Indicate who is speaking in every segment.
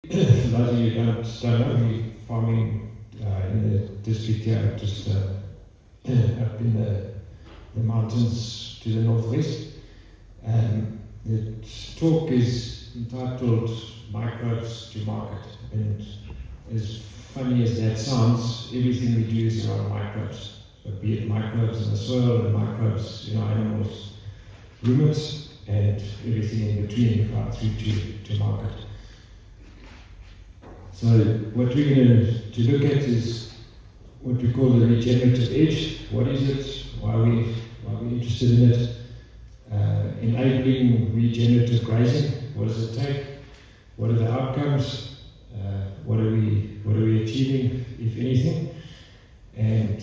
Speaker 1: For those of you who don't know, we're farming in the district here, just up in the mountains to the northwest. The talk is entitled Microbes to Market, and as funny as that sounds, everything we do is around microbes. So be it microbes in the soil and microbes in our animals, ruminants, and everything in between, right through to market. So what we're going to look at is what we call the regenerative edge. What is it? Why are we interested in it? Enabling regenerative grazing. What does it take? What are the outcomes? What are we achieving, if anything? And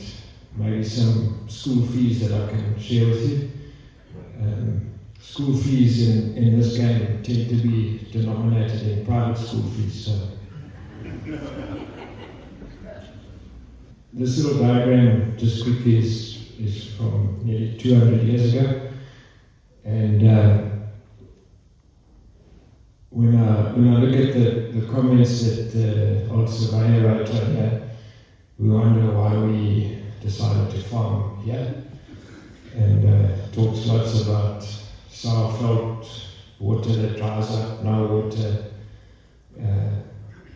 Speaker 1: maybe some school fees that I can share with you. School fees in this game tend to be denominated in private school fees. So this little diagram, just quickly, is from nearly 200 years ago. And when I look at the comments that the old surveyor wrote on here, we wonder why we decided to farm here. And talks lots about sour felt, water that dries up, no water,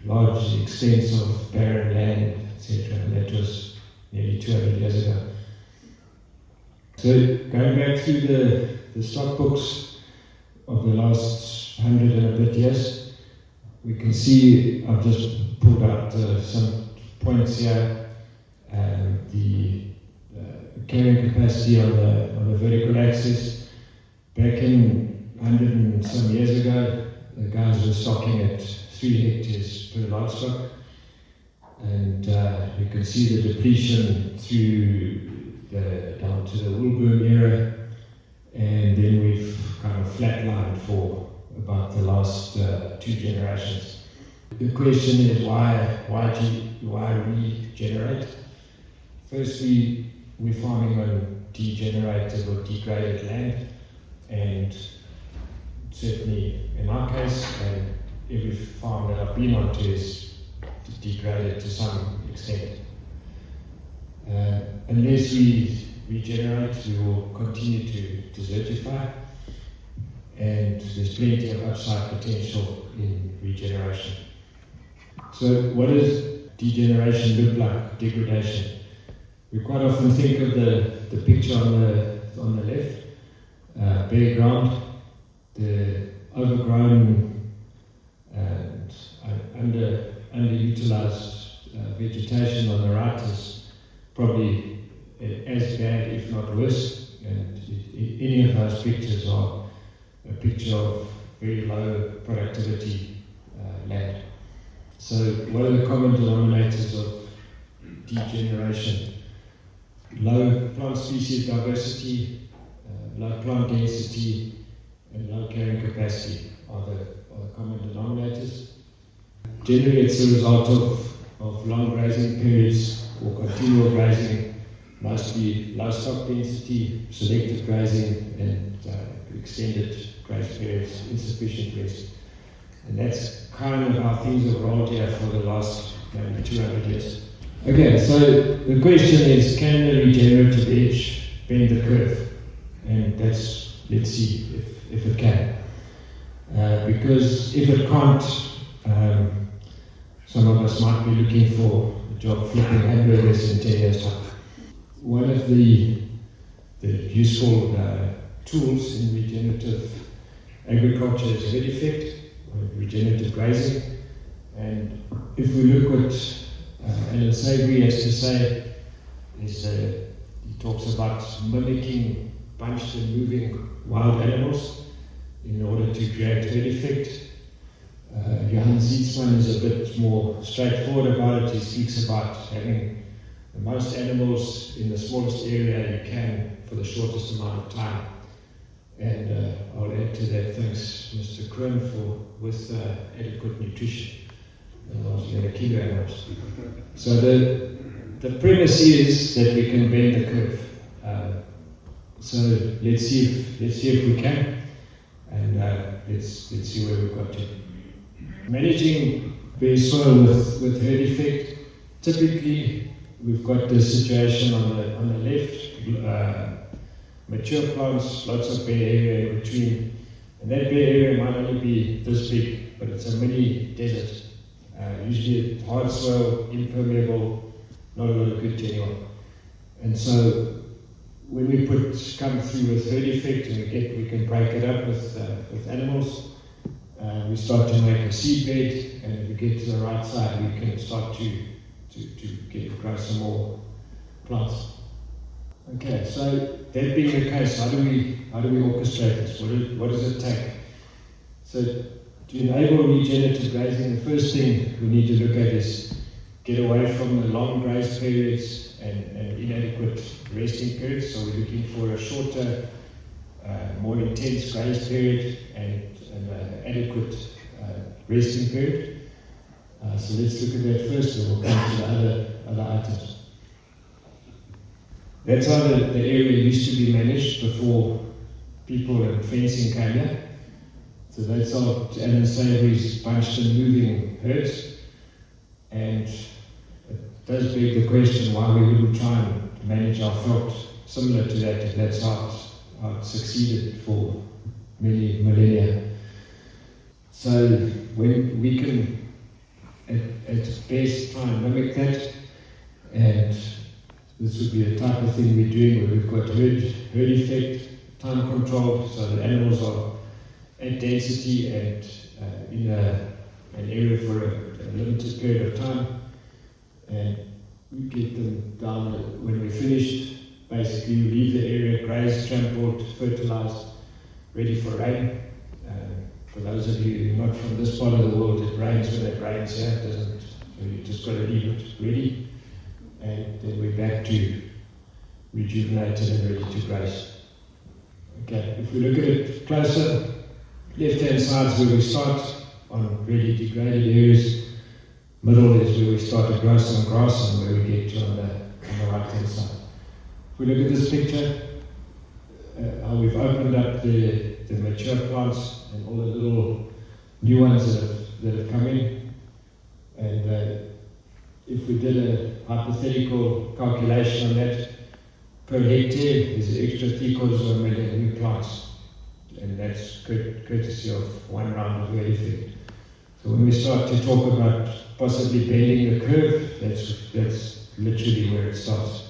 Speaker 1: large extents of barren land, etc. And that was nearly 200 years ago. So going back through the stock books of the last 100 and a bit years, we can see, I've just pulled out some points here. The carrying capacity on the vertical axis. Back in 100 and some years ago, the guys were stocking at 3 hectares per livestock, and you can see the depletion through down to the wool boom era, and then we've kind of flatlined for about the last 2 generations. The question is why regenerate? Firstly, we're farming on degenerated or degraded land, and certainly in our case, and every farm that I've been onto is degraded to some extent. Unless we regenerate, we will continue to desertify, and there's plenty of upside potential in regeneration. So what does degeneration look like, degradation? We quite often think of the picture on the left, bare ground, the overgrown and underutilized vegetation on the right is probably as bad, if not worse. And any of those pictures are a picture of very low productivity land. So what are the common denominators of degeneration? Low plant species diversity, low plant density, and low carrying capacity are the common denominators. Generally, it's a result of long grazing periods or continual grazing, mostly low stock density, selective grazing, and extended graze periods, insufficient rest. And that's kind of how things have rolled here for the last maybe 200 years. Okay, so the question is, can the regenerative edge bend the curve? And let's see if it can. Because if it can't, some of us might be looking for a job flipping hamburgers in 10 years' time. One of the useful tools in regenerative agriculture is head effect, or regenerative grazing. And if we look at Alan Savory has to say, he talks about mimicking bunched and moving wild animals in order to create herd effect. Johan Zietsman is a bit more straightforward about it. He speaks about having the most animals in the smallest area you can for the shortest amount of time. And I'll add to that, thanks Mr. Kroon with adequate nutrition. Otherwise you're going to kill animals. So the premise is that we can bend the curve. So let's see if we can, and let's see where we've got to. Managing bare soil with herd effect, typically we've got the situation on the left, mature plants, lots of bare area in between, and that bare area might only be this big, but it's a mini desert. Usually hard soil, impermeable, not a lot of good to anyone. And so when we come through with herd effect and we can break it up with animals, we start to make a seed bed, and if we get to the right side, we can start to grow some more plants. Okay, so that being the case, how do we orchestrate this? What does it take? So to enable regenerative grazing, the first thing we need to look at is get away from the long graze periods and inadequate resting periods. So we're looking for a shorter, more intense graze period and an adequate resting period. So let's look at that first, and we'll come to the other items. That's how the area used to be managed before people and fencing came here. So that's how Alan Savory's bunched and moving herds. And it does beg the question why we wouldn't try and manage our veld similar to that, if that's how it succeeded for many millennia. So when we can at best try and mimic that, and this would be a type of thing we're doing where we've got herd effect, time control, so the animals are at density and in an area for a limited period of time, and we get them down when we're finished. Basically, we leave the area grazed, trampled, fertilized, ready for rain. For those of you not from this part of the world, it rains when it rains here. It doesn't. So you just got to leave it ready, and then we're back to rejuvenated and ready to graze. Okay, if we look at it closer, left-hand side is where we start on really degraded areas. Middle is where we start to grow some grass, and where we get to on the right-hand side. If we look at this picture, how we've opened up the mature plants and all the little new ones that have come in. And if we did a hypothetical calculation on that, per hectare is an extra 750,000 new plants. And that's courtesy of one round of herd effect. So when we start to talk about possibly bending the curve, that's literally where it starts.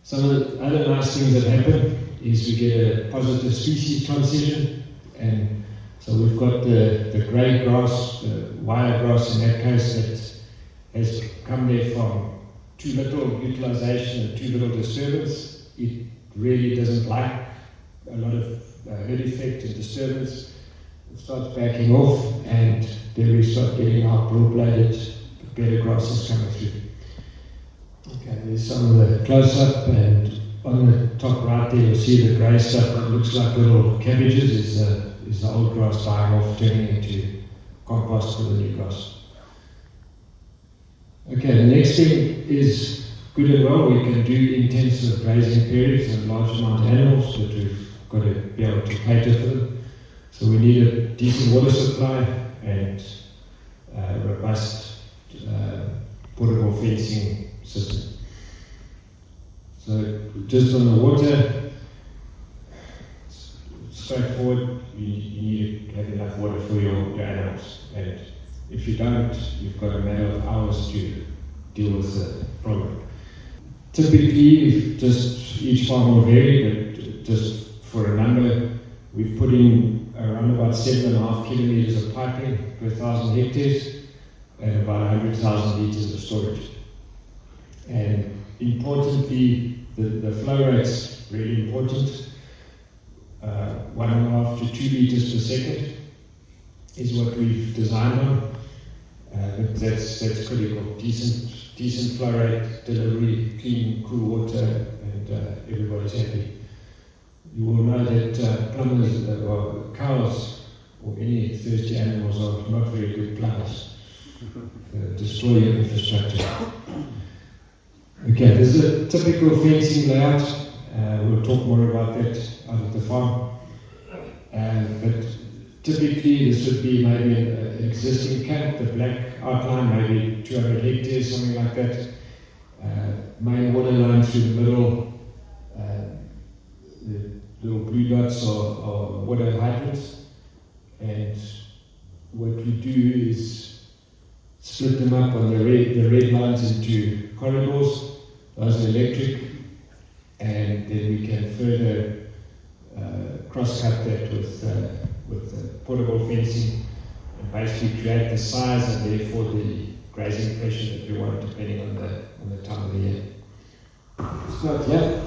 Speaker 1: Some of the other nice things that happen is we get a positive species transition, and so we've got the grey grass, the wire grass in that case, that has come there from too little utilization and too little disturbance. It really doesn't like a lot of herd effect and disturbance. It starts backing off, and then we start getting our broad-bladed, better grasses coming through. Okay, there's some of the close-up, and on the top right there you'll see the grey stuff that looks like little cabbages is the old grass dying off, turning into compost for the new grass. Okay, the next thing is good and well. We can do intensive grazing periods and large amount of animals, but we've got to be able to cater for them. So we need a decent water supply and robust portable fencing system. So just on the water, straightforward, you need to have enough water for your animals. And if you don't, you've got a matter of hours to deal with the problem. Typically, just each farm will vary, but just for a number, we've put in around about 7.5 kilometers of piping per 1,000 hectares and about 100,000 liters of storage. And importantly, the flow rate's really important. 1.5 to 2 liters per second is what we've designed on. But that's critical. Decent flow rate, delivery, clean, cool water, and everybody's happy. You will know that plumbers or cows or any thirsty animals are not very good plumbers. Destroy your infrastructure. Okay, this is a typical fencing layout. We'll talk more about that out at the farm. But Typically, this would be maybe an existing camp, the black outline, maybe 200 hectares, something like that. Main water line through the middle, the little blue dots are water hydrants. And what we do is split them up on the red lines into corridors. Those are electric, and then we can further cross-cut that with portable fencing and basically create the size and therefore the grazing pressure that we want depending on the time of the year. Start here,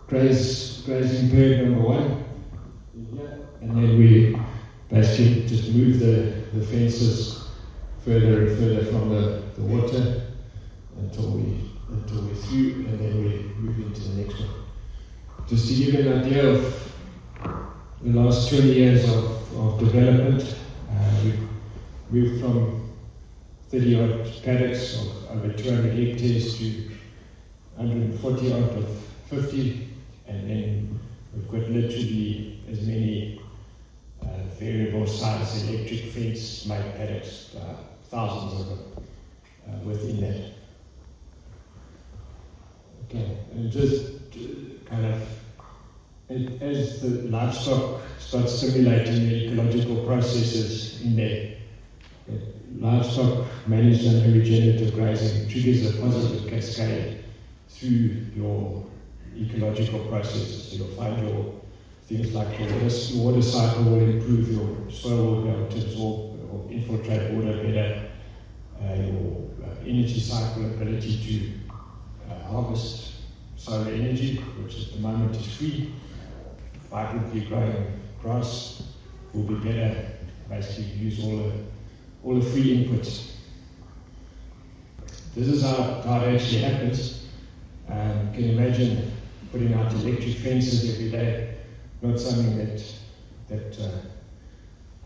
Speaker 1: grazing period number 1, and then we basically just move the fences further and further from the water until we're through, and then we move into the next one. Just to give you an idea of the last 20 years of development, we've moved from 30 odd paddocks of over 200 hectares to 140 odd of 50, and then we've got literally as many variable size electric fence made paddocks, thousands of them within that. Okay, and just kind of as the livestock starts stimulating the ecological processes in there, livestock managed under regenerative grazing triggers a positive cascade through your ecological processes. You'll find your things like your water cycle will improve, your soil will be able to absorb or infiltrate water better, your energy cycle ability to harvest solar energy, which at the moment is free. Vibrantly growing grass will be better, basically use all the free inputs. This is how it actually happens. Can you imagine putting out electric fences every day? Not something that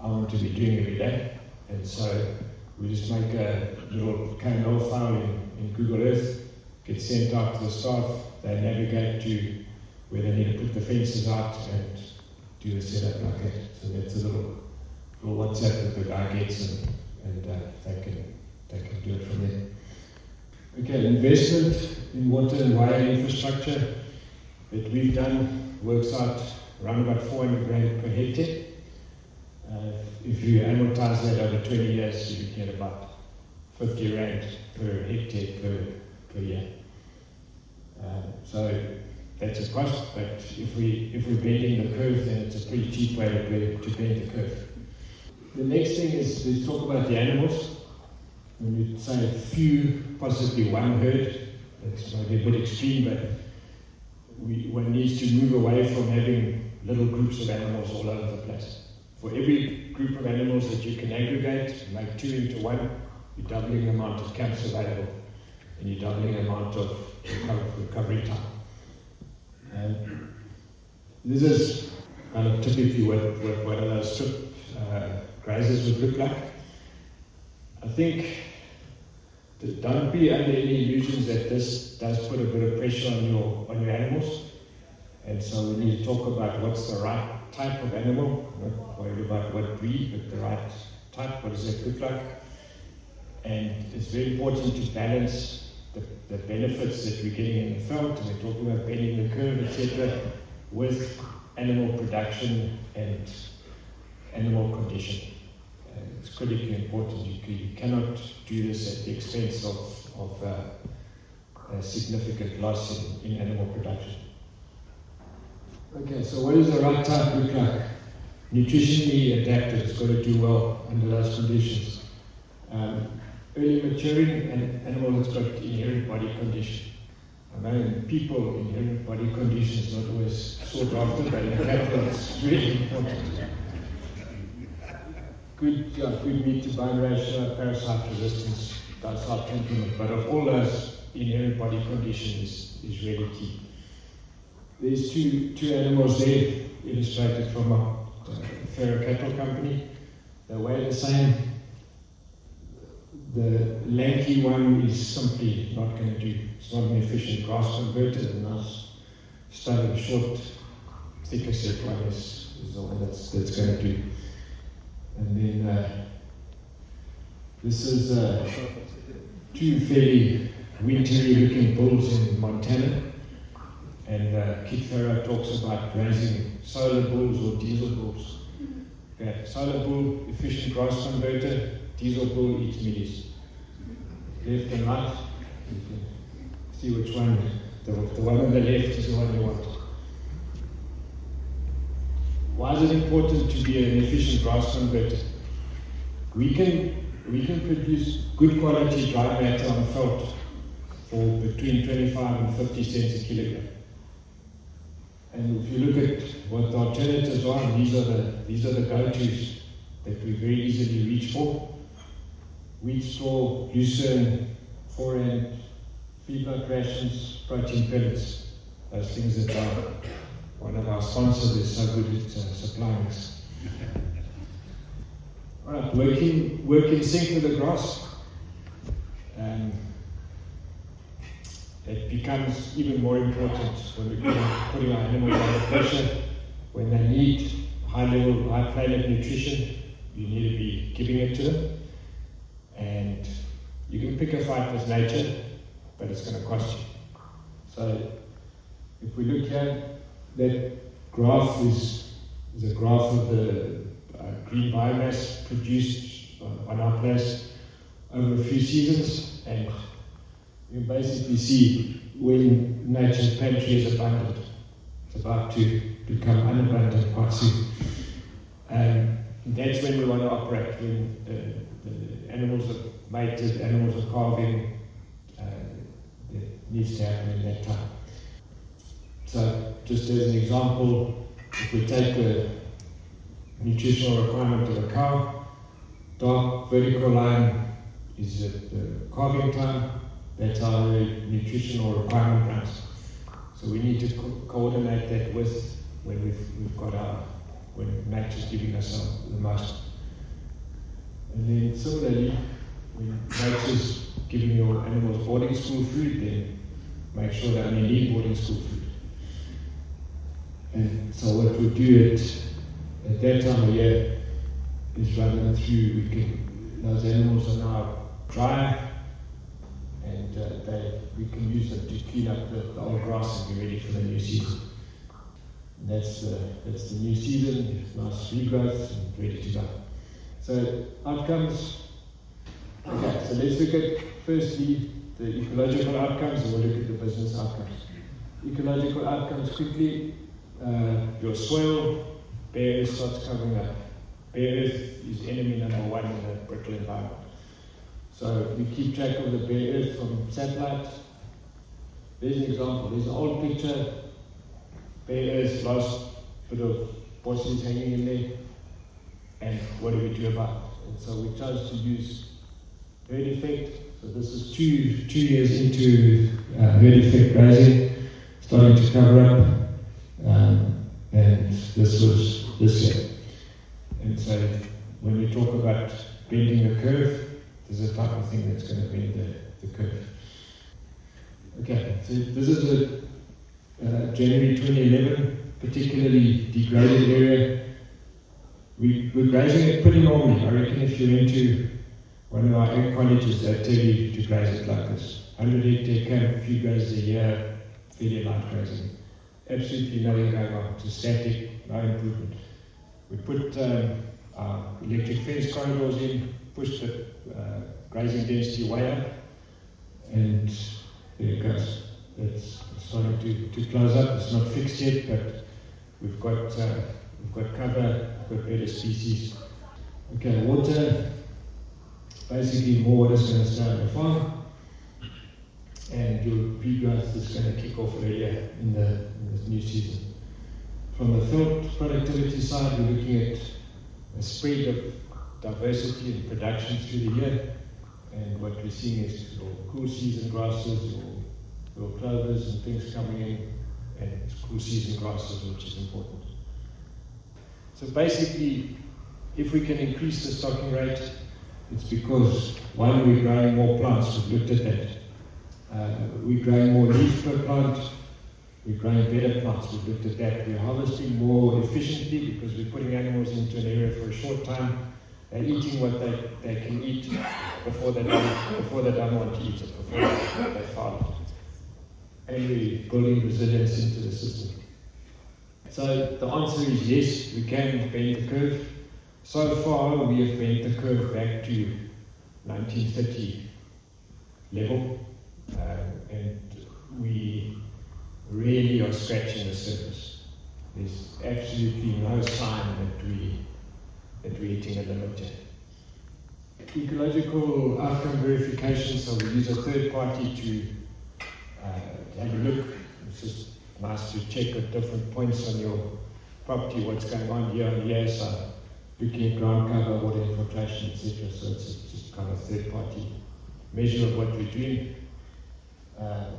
Speaker 1: I want to be doing every day. And so we just make a little KML file in Google Earth, get sent out to the staff, they navigate to where they need to put the fences out and do the setup like that. So that's a little WhatsApp that the guy gets, and they can do it from there. Okay, investment in water and wire infrastructure that we've done works out around about 400 rand per hectare. If you amortize that over 20 years, you get about 50 rand per hectare per year. So that's a cost, but if we're bending the curve, then it's a pretty cheap way to bend the curve. The next thing is let's talk about the animals. When you say a few, possibly one herd, that's maybe a bit extreme, but one needs to move away from having little groups of animals all over the place. For every group of animals that you can aggregate, make 2 into 1, you're doubling the amount of camps available, and you're doubling the amount of recovery time. This is kind of typically what one of those strip grazers would look like. I think that don't be under any illusions that this does put a bit of pressure on your animals, and so we need to talk about what's the right type of animal, not worry about what breed, but the right type, what does that look like. And it's very important to balance the benefits that we're getting in the felt, and we're talking about bending the curve, etc., with animal production and animal condition. It's critically important. You cannot do this at the expense of a significant loss in animal production. Okay, so what does the right type look like? Nutritionally adapted, it's got to do well under those conditions. Early maturing, and animal that's got inherent body condition. I know in people, inherent body condition is not always sought after, but in cattle it's really important. Good meat to bone ratio, parasite resistance, docile temperament, but of all those, inherent body condition is really key. There's two animals there illustrated from a Farrow cattle company. They weigh the same. The lanky one is simply not going to do. It's not an efficient grass converter. The nice, stubborn, short, thicker set one is the one that's going to do. This is two fairly wintry looking bulls in Montana. And Kit Farrow talks about grazing solar bulls or diesel bulls. Okay, solar bull, efficient grass converter, diesel bull eats mealies. Left and right, you can see which one, the one on the left is the one you want. Why is it important to be an efficient grass converter? We can produce good quality dry matter on felt for between 25 and 50 cents a kilogram. And if you look at what the alternatives are, and these are the go-tos that we very easily reach for. Wheat straw, lucerne, forage, feedlot rations, protein pellets, those things that are one of our sponsors is so good at supplying us. All right, work in sync with the grass. It becomes even more important when we're putting our animals under pressure, when they need high planet nutrition, you need to be giving it to them. And you can pick a fight with nature, but it's going to cost you. So if we look here, that graph is a graph of the green biomass produced on our place over a few seasons, and you can basically see when nature's pantry is abundant, it's about to become unabundant quite soon. That's when we want to operate, when the animals are mated, animals are calving, that needs to happen in that time. So, just as an example, if we take the nutritional requirement of a cow, dark vertical line is at the calving time, that's how the nutritional requirement runs. So we need to coordinate that with when we've got when nature's giving us the most. And then similarly, when nature's giving your animals boarding school food, then make sure they only need boarding school food. And so what we do at that time of year is run them through, those animals are now dry, and we can use them to clean up the old grass and be ready for the new season. And that's the new season, nice regrowth and ready to go. So outcomes. Okay, so let's look at firstly the ecological outcomes, and we'll look at the business outcomes. Ecological outcomes quickly. Your soil, bare earth starts covering up. Bare earth is enemy number one in the brittle environment. So we keep track of the bare earth from satellite. There's an example. There's an old picture. Bare earth, last bit of bosses hanging in there. And what do we do about it? And so we chose to use herd effect. So this is two years into herd effect grazing, starting to cover up. And this was this year. And so when we talk about bending the curve, there's a type of thing that's going to bend the curve. Okay, so this is a January 2011, particularly degraded area. We're grazing it pretty normally. I reckon if you're into one of our ag colleges, they'll tell you to graze it like this. 100 hectare camp, a few grazes a year, fairly light grazing. Absolutely nothing going on. It's static, no improvement. We put our electric fence corridors in, pushed the grazing density way up, and there it goes. It's starting to close up. It's not fixed yet, but we've got cover, we've got better species. Okay, water. Basically, more water is going to stay on the farm, and your regrowth is going to kick off earlier in the new season. From the field productivity side, we're looking at a spread of diversity and production through the year, and what we're seeing is cool season grasses or clovers and things coming in, and cool season grasses, which is important. So basically, if we can increase the stocking rate, it's because, one, we're growing more plants. We've looked at that. We're growing more leaf per plant. We're growing better plants. We've looked at that. We're harvesting more efficiently because we're putting animals into an area for a short time. They're eating what they can eat before they don't want to eat it, before they file. And we're building resilience into the system. So the answer is yes, we can bend the curve. So far, we have bent the curve back to 1930 level, and we really are scratching the surface. There's absolutely no sign that we're hitting a limit yet. Ecological outcome verification, so we use a third party to have a look. It's just nice to check at different points on your property what's going on year on year, so looking at ground cover, water infiltration, etc. So it's just kind of third party measure of what we're doing.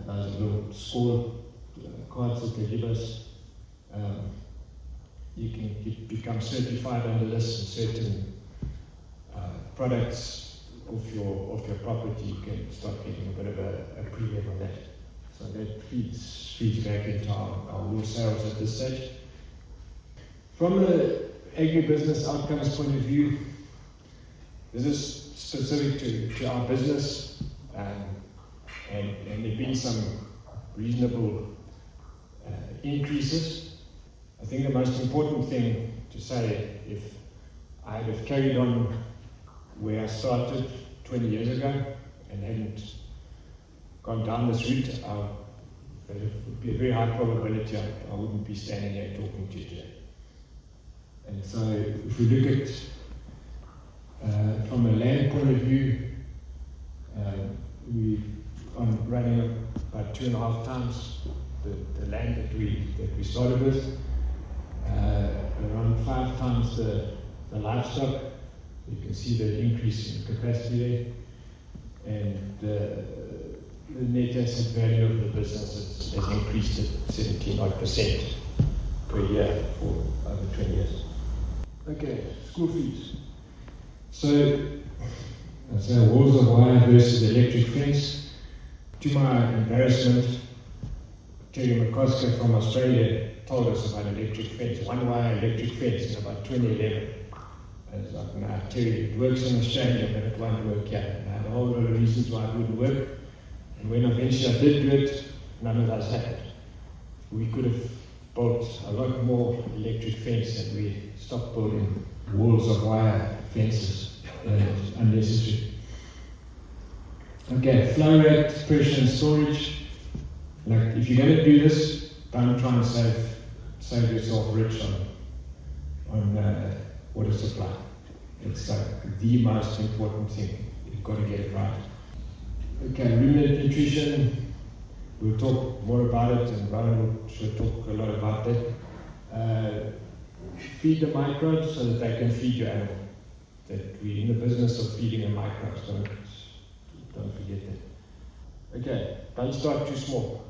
Speaker 1: Those little score cards that they give us. You can become certified under this, and certain products of your property, you can start getting a bit of a premium on that. So that feeds back into our wool sales at this stage. From the agribusiness outcomes point of view, this is specific to our business, and there have been some reasonable increases. I think the most important thing to say, if I had have carried on where I started 20 years ago and hadn't gone down this route, there would be a very high probability I wouldn't be standing here talking to you today. And so if we look at, from a land point of view, we are running about 2.5 times the land that we started with, around 5 times the livestock. You can see the increase in capacity there, and the net asset value of the business has increased at 17% per year for over 20 years. Okay, school fees. So, that's our walls of wire versus electric fence. To my embarrassment, Terry McCosker from Australia told us about electric fence, one wire electric fence in about 2011. I was like, nah, Terry, it works in Australia, but it won't work here. And I had a whole lot of reasons why it wouldn't work. And when eventually I did do it, none of those happened. We could have built a lot more electric fence, and we stopped building walls of wire fences. It's unnecessary. Okay, flow rate, pressure and storage. Like, if you're going to do this, don't try and save yourself rich on water supply. It's like the most important thing. You've got to get it right. Okay, ruminant nutrition. We'll talk more about it, and Brodie should talk a lot about that. Feed the microbes so that they can feed your animal. That we're in the business of feeding the microbes. Don't forget that. Okay, don't start too small.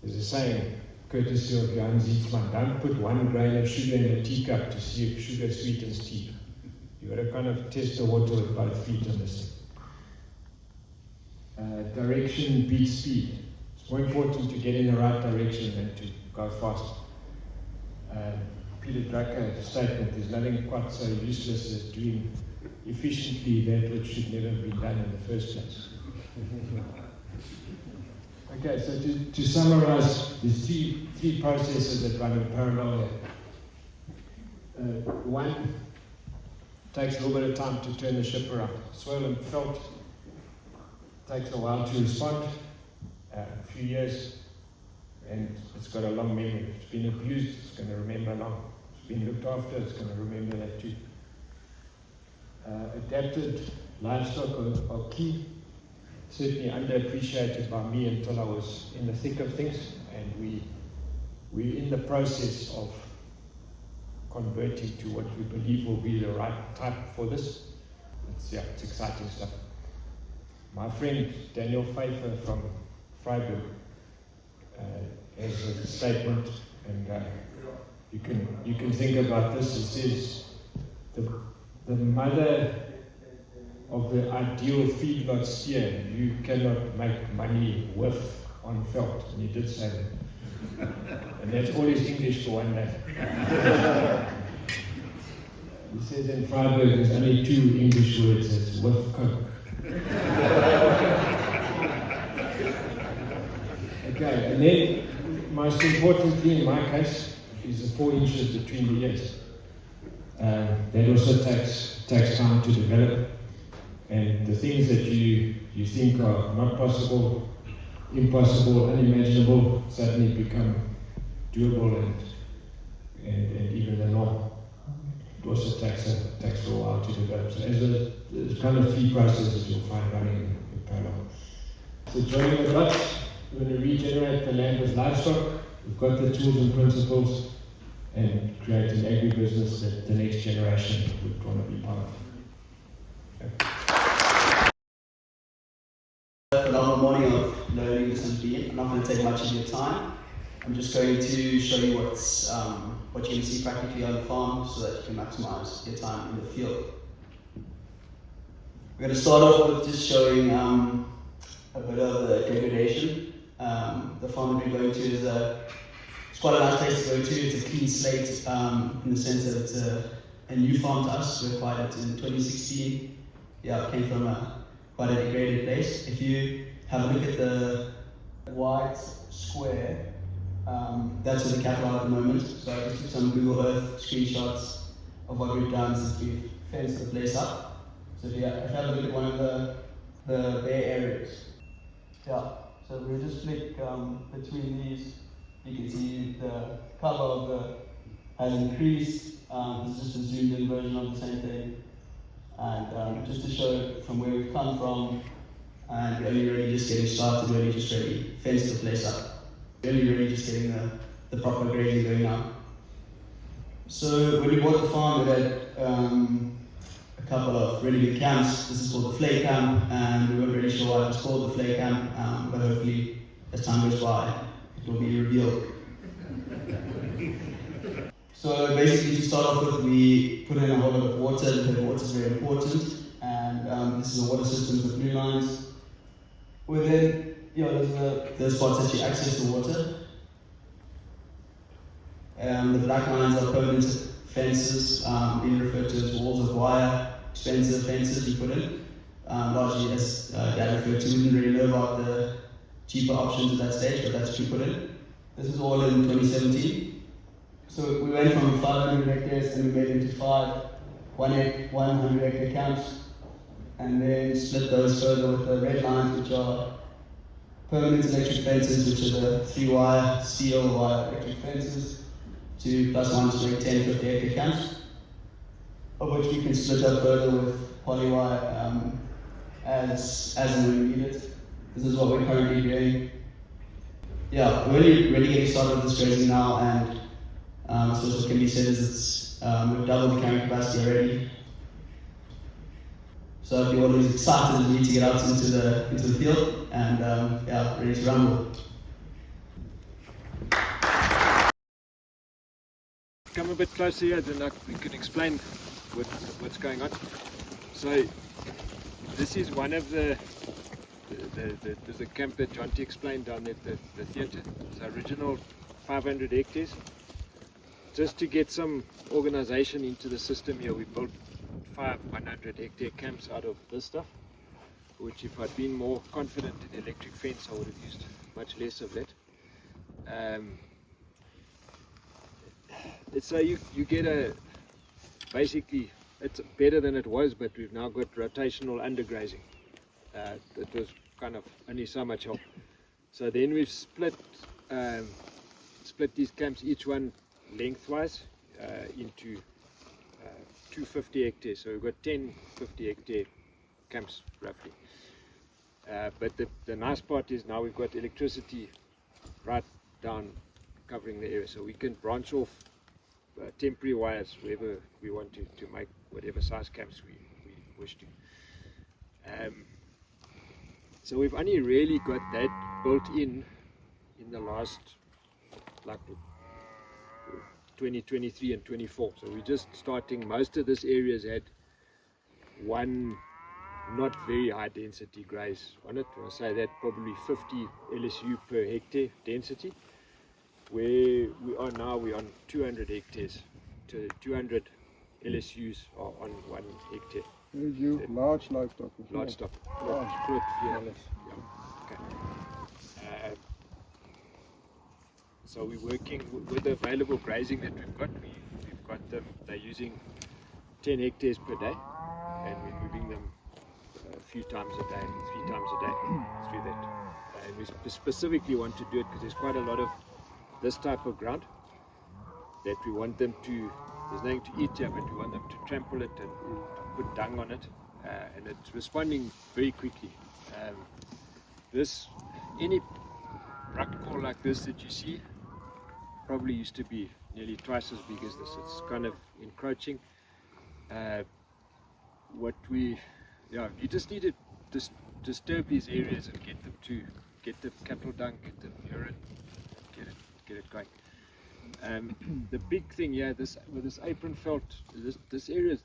Speaker 1: There's a saying, courtesy of Jan Zietsman, don't put 1 grain of sugar in a teacup to see if sugar sweetens tea. You've got to kind of test the water with both feet on this thing. Direction beats speed. It's more important to get in the right direction than to go fast. Peter Drucker's statement, there's nothing quite so useless as doing efficiently that which should never have been done in the first place. Okay, so to summarize, there's three processes that run in parallel here. One, takes a little bit of time to turn the ship around. Soil and felt takes a while to respond, a few years, and it's got a long memory. If it's been abused, it's going to remember long. If it's been looked after, it's going to remember that too. Adapted livestock are key, certainly underappreciated by me until I was in the thick of things, and we're in the process of converting to what we believe will be the right type for this. It's exciting stuff. My friend Daniel Pfeiffer from Freiburg has a statement, and you can think about this. It says the mother of the ideal feedlot steer you cannot make money with on felt, and he did say that. And that's all his English for one day. He says in Freiburg there's only 2 English words, it's with Coke. Okay, and then most importantly in my case is the 4 inches between the ears. That also takes time to develop, and the things that you think are not possible, impossible, unimaginable suddenly become doable and even the norm. It also takes a while to develop. So there's kind of 3 processes you'll find running in parallel. So joining the dots, we're going to regenerate the land with livestock. We've got the tools and principles, and create an agribusiness that the next generation would want to be part of. Okay.
Speaker 2: Phenomenal morning of learning this and being. I'm not going to take much of your time. I'm just going to show you what you can see practically on the farm so that you can maximize your time in the field. We're going to start off with just showing a bit of the degradation. The farm that we're going to is it's quite a nice place to go to. It's a clean slate in the sense that it's a new farm to us. We acquired it in 2016. Yeah, it came from quite a degraded place. If you have a look at the white square, that's where the cattle are at the moment. So I just took some Google Earth screenshots of what we've done since we've fenced the place up. So if you have a look at one of the bare areas. Yeah, so we'll just flick between these. You can see the cover has increased. This is just a zoomed in version of the same thing. And just to show from where we've come from, and we're only really just getting started, we're only just really fenced the place up. We're only really just getting the proper grazing going now. So when we bought the farm, we had a couple of really big camps. This is called the flay camp, and we weren't really sure why it was called the flay camp, but hopefully as time goes by, it will be revealed. So basically, to start off with, we put in a whole lot of water because water is very important, and this is a water system with blue lines. Within, there's spots that you access the water. The black lines are permanent fences, being referred to as walls of wire, expensive fences we put in. Largely, as Dad referred to, we didn't really know about the cheaper options at that stage, but that's what we put in. This is all in 2017. So we went from 500 hectares and we made into 5 100 hectare camps, and then split those further with the red lines, which are permanent electric fences, which are the 3-wire steel wire electric fences, to plus minus 10, 50 hectare camps, of which we can split up further with polywire as and when we need it. This is what we're currently doing. Yeah, we're really getting started with this grazing now, and so what can be said is we've doubled the carrying capacity already. So I'd be always excited as me to get out into the field and ready to rumble.
Speaker 3: Come a bit closer here, then we can explain what's going on. So this is one of the camp that Jonty explained down at the theatre. It's original 500 hectares. Just to get some organization into the system here, we built 5 100 hectare camps out of this stuff, which if I'd been more confident in electric fence, I would have used much less of that. So you get basically it's better than it was, but we've now got rotational undergrazing. It was kind of only so much help. So then we've split these camps, each one lengthwise, into 250 hectares. So we've got 10 50 hectare camps roughly. But the nice part is now we've got electricity right down covering the area, so we can branch off temporary wires wherever we want to make whatever size camps we wish to. So we've only really got that built in the last 2023 and 24. So we're just starting. Most of this area's had one not very high density graze on it. I'll say that probably 50 LSU per hectare density. Where we are now, we're on 200 hectares to 200 LSUs are on 1 hectare.
Speaker 4: You large livestock.
Speaker 3: Large stock.
Speaker 4: Large.
Speaker 3: Groot veehouders. Yeah. Okay. So we're working with the available grazing that we've got. We've got them. They're using 10 hectares per day, and we're moving them a few times a day, 3 times a day through that. And we specifically want to do it because there's quite a lot of this type of ground that we want them to. There's nothing to eat here, but we want them to trample it and put dung on it, and it's responding very quickly. Any rockcore like this that you see probably used to be nearly twice as big as this. It's kind of encroaching. You just need to disturb these areas and get them to get the cattle dung, get the urine, get it going. The big thing here, with this apron felt, this area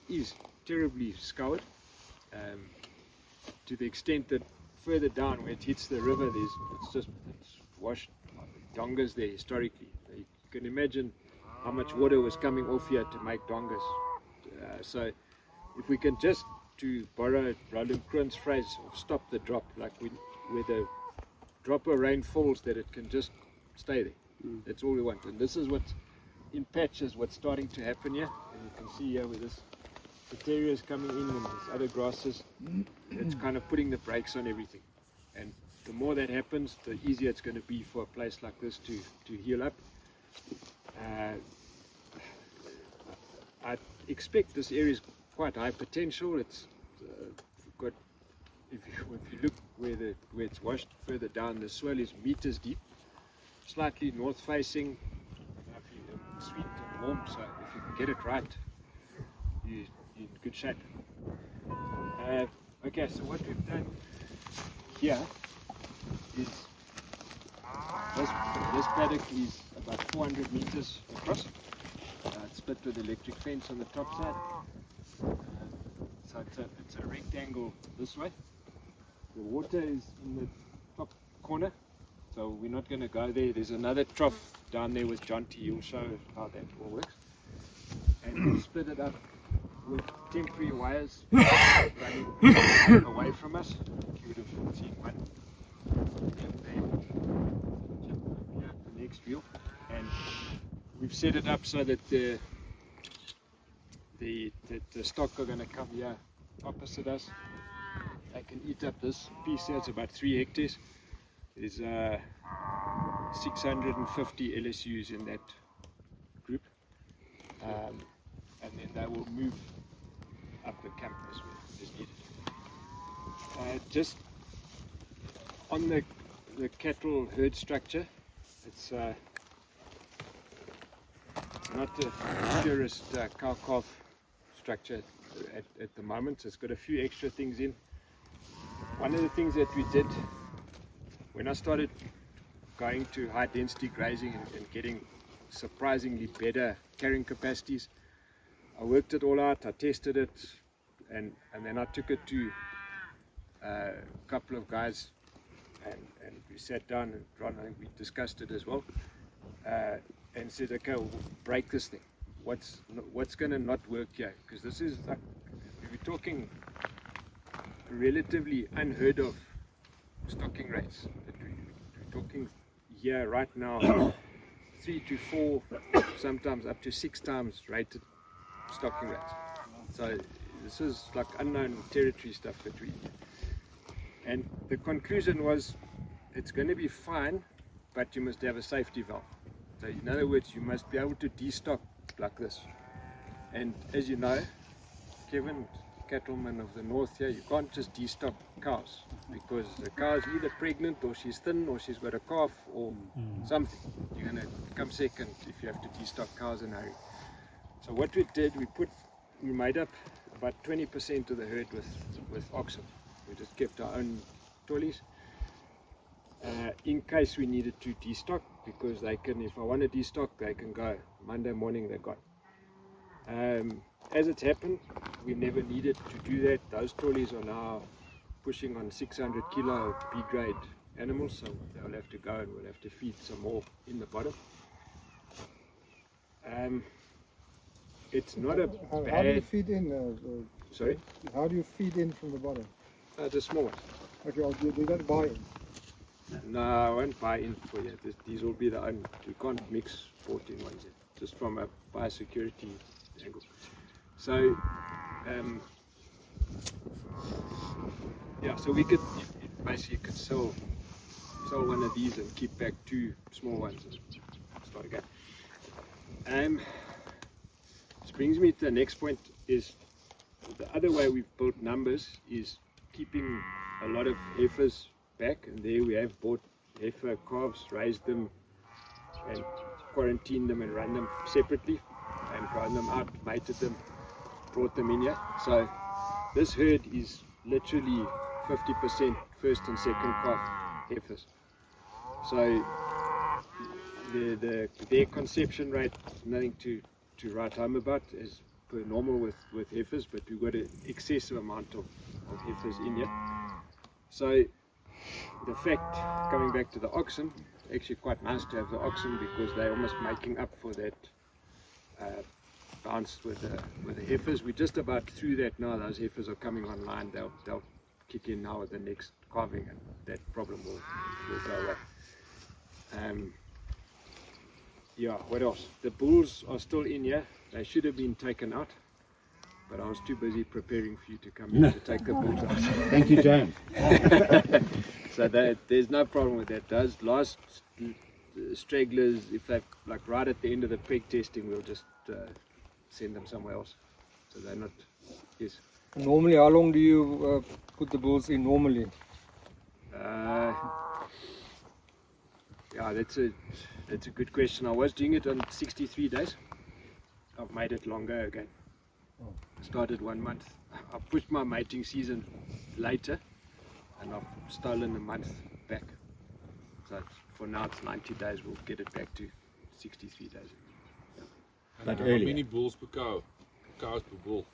Speaker 3: is terribly scoured, to the extent that further down where it hits the river, it's washed dongas there historically. You can imagine how much water was coming off here to make dongas. So if we can just, to borrow Roland Kroon's phrase, stop the drop, like where the drop of rain falls, that it can just stay there. That's all we want. And this is what's in patches, what's starting to happen here. And you can see here where this Bataria is coming in and there's other grasses. It's kind of putting the brakes on everything. And the more that happens, the easier it's going to be for a place like this to heal up. I expect this area is quite high potential. It's got, if you look where it's washed further down, the swell is meters deep, slightly north facing, sweet and warm. So if you can get it right, you're in good shape. Okay, so what we've done here is this paddock is about 400 meters across. It's split with electric fence on the top side. So it's a rectangle this way. The water is in the top corner, so we're not going to go there. There's another trough down there with John T. He'll show how that all works. And we split it up with temporary wires running away from us. You would have seen one there, the next wheel. And we've set it up so that the stock are going to come here opposite us. They can eat up this piece here. It's about 3 hectares. There's 650 LSUs in that group, and then they will move up the campus as needed. Just on the cattle herd structure, it's not the purest cow-calf structure at the moment. So it's got a few extra things in. One of the things that we did when I started going to high density grazing and getting surprisingly better carrying capacities, I worked it all out, I tested it, and then I took it to a couple of guys, and we sat down, and Ron, I think we discussed it as well, and said, okay, we'll break this thing. What's going to not work here? Because this is like, we're talking relatively unheard of stocking rates. We're talking here right now 3 to 4, sometimes up to 6 times rated stocking rates. So this is like unknown territory stuff that we, and the conclusion was it's going to be fine, but you must have a safety valve. So in other words, you must be able to destock like this. And as you know, Kevin, cattleman of the north here, you can't just destock cows, because the cow is either pregnant or she's thin or she's got a calf or something. You're going to come second if you have to destock cows in a hurry. So what we did, we made up about 20% of the herd with oxen. We just kept our own trolleys in case we needed to destock, because they can, if I want to destock, they can go Monday morning, they're gone. As it's happened, we never needed to do that. Those trolleys are now pushing on 600 kilo B grade animals, so they'll have to go and we'll have to feed some more in the bottom. it's not a
Speaker 4: How do you
Speaker 3: bad.
Speaker 4: feed in?
Speaker 3: Sorry,
Speaker 4: How do you feed in from the bottom?
Speaker 3: the small one.
Speaker 4: Okay, you don't buy in.
Speaker 3: No, I won't buy in for you. These will be the own. You can't mix 14 ones yet, just from a biosecurity angle. So, yeah, so we could basically could sell one of these and keep back 2 small ones and start again. This brings me to the next point. Is the other way we've built numbers is keeping a lot of heifers back, and there we have bought heifer calves, raised them and quarantined them and run them separately and grown them out, mated them, brought them in here. So this herd is literally 50% first and second calf heifers. So their conception rate, nothing to write home about, as per normal with heifers, but we've got an excessive amount of heifers in here. So the fact, coming back to the oxen, actually quite nice to have the oxen because they're almost making up for that bounce with the heifers. We're just about through that now. Those heifers are coming online. They'll kick in now with the next calving, and that problem will go away. Yeah, what else? The bulls are still in here. They should have been taken out, but I was too busy preparing for you to come in to take the bulls out.
Speaker 5: Thank you, James.
Speaker 3: So there's no problem with that. Those last stragglers, if they're like right at the end of the peg testing, we'll just send them somewhere else. So they're not, yes.
Speaker 6: Normally, how long do you put the bulls in normally?
Speaker 3: Yeah, that's a good question. I was doing it on 63 days. I've made it longer again. I started 1 month. I pushed my mating season later, and I've stolen a month back. So for now it's 90 days. We'll get it back to 63 days.
Speaker 5: But
Speaker 7: How
Speaker 5: earlier.
Speaker 7: many bulls per cow? Cows per bull?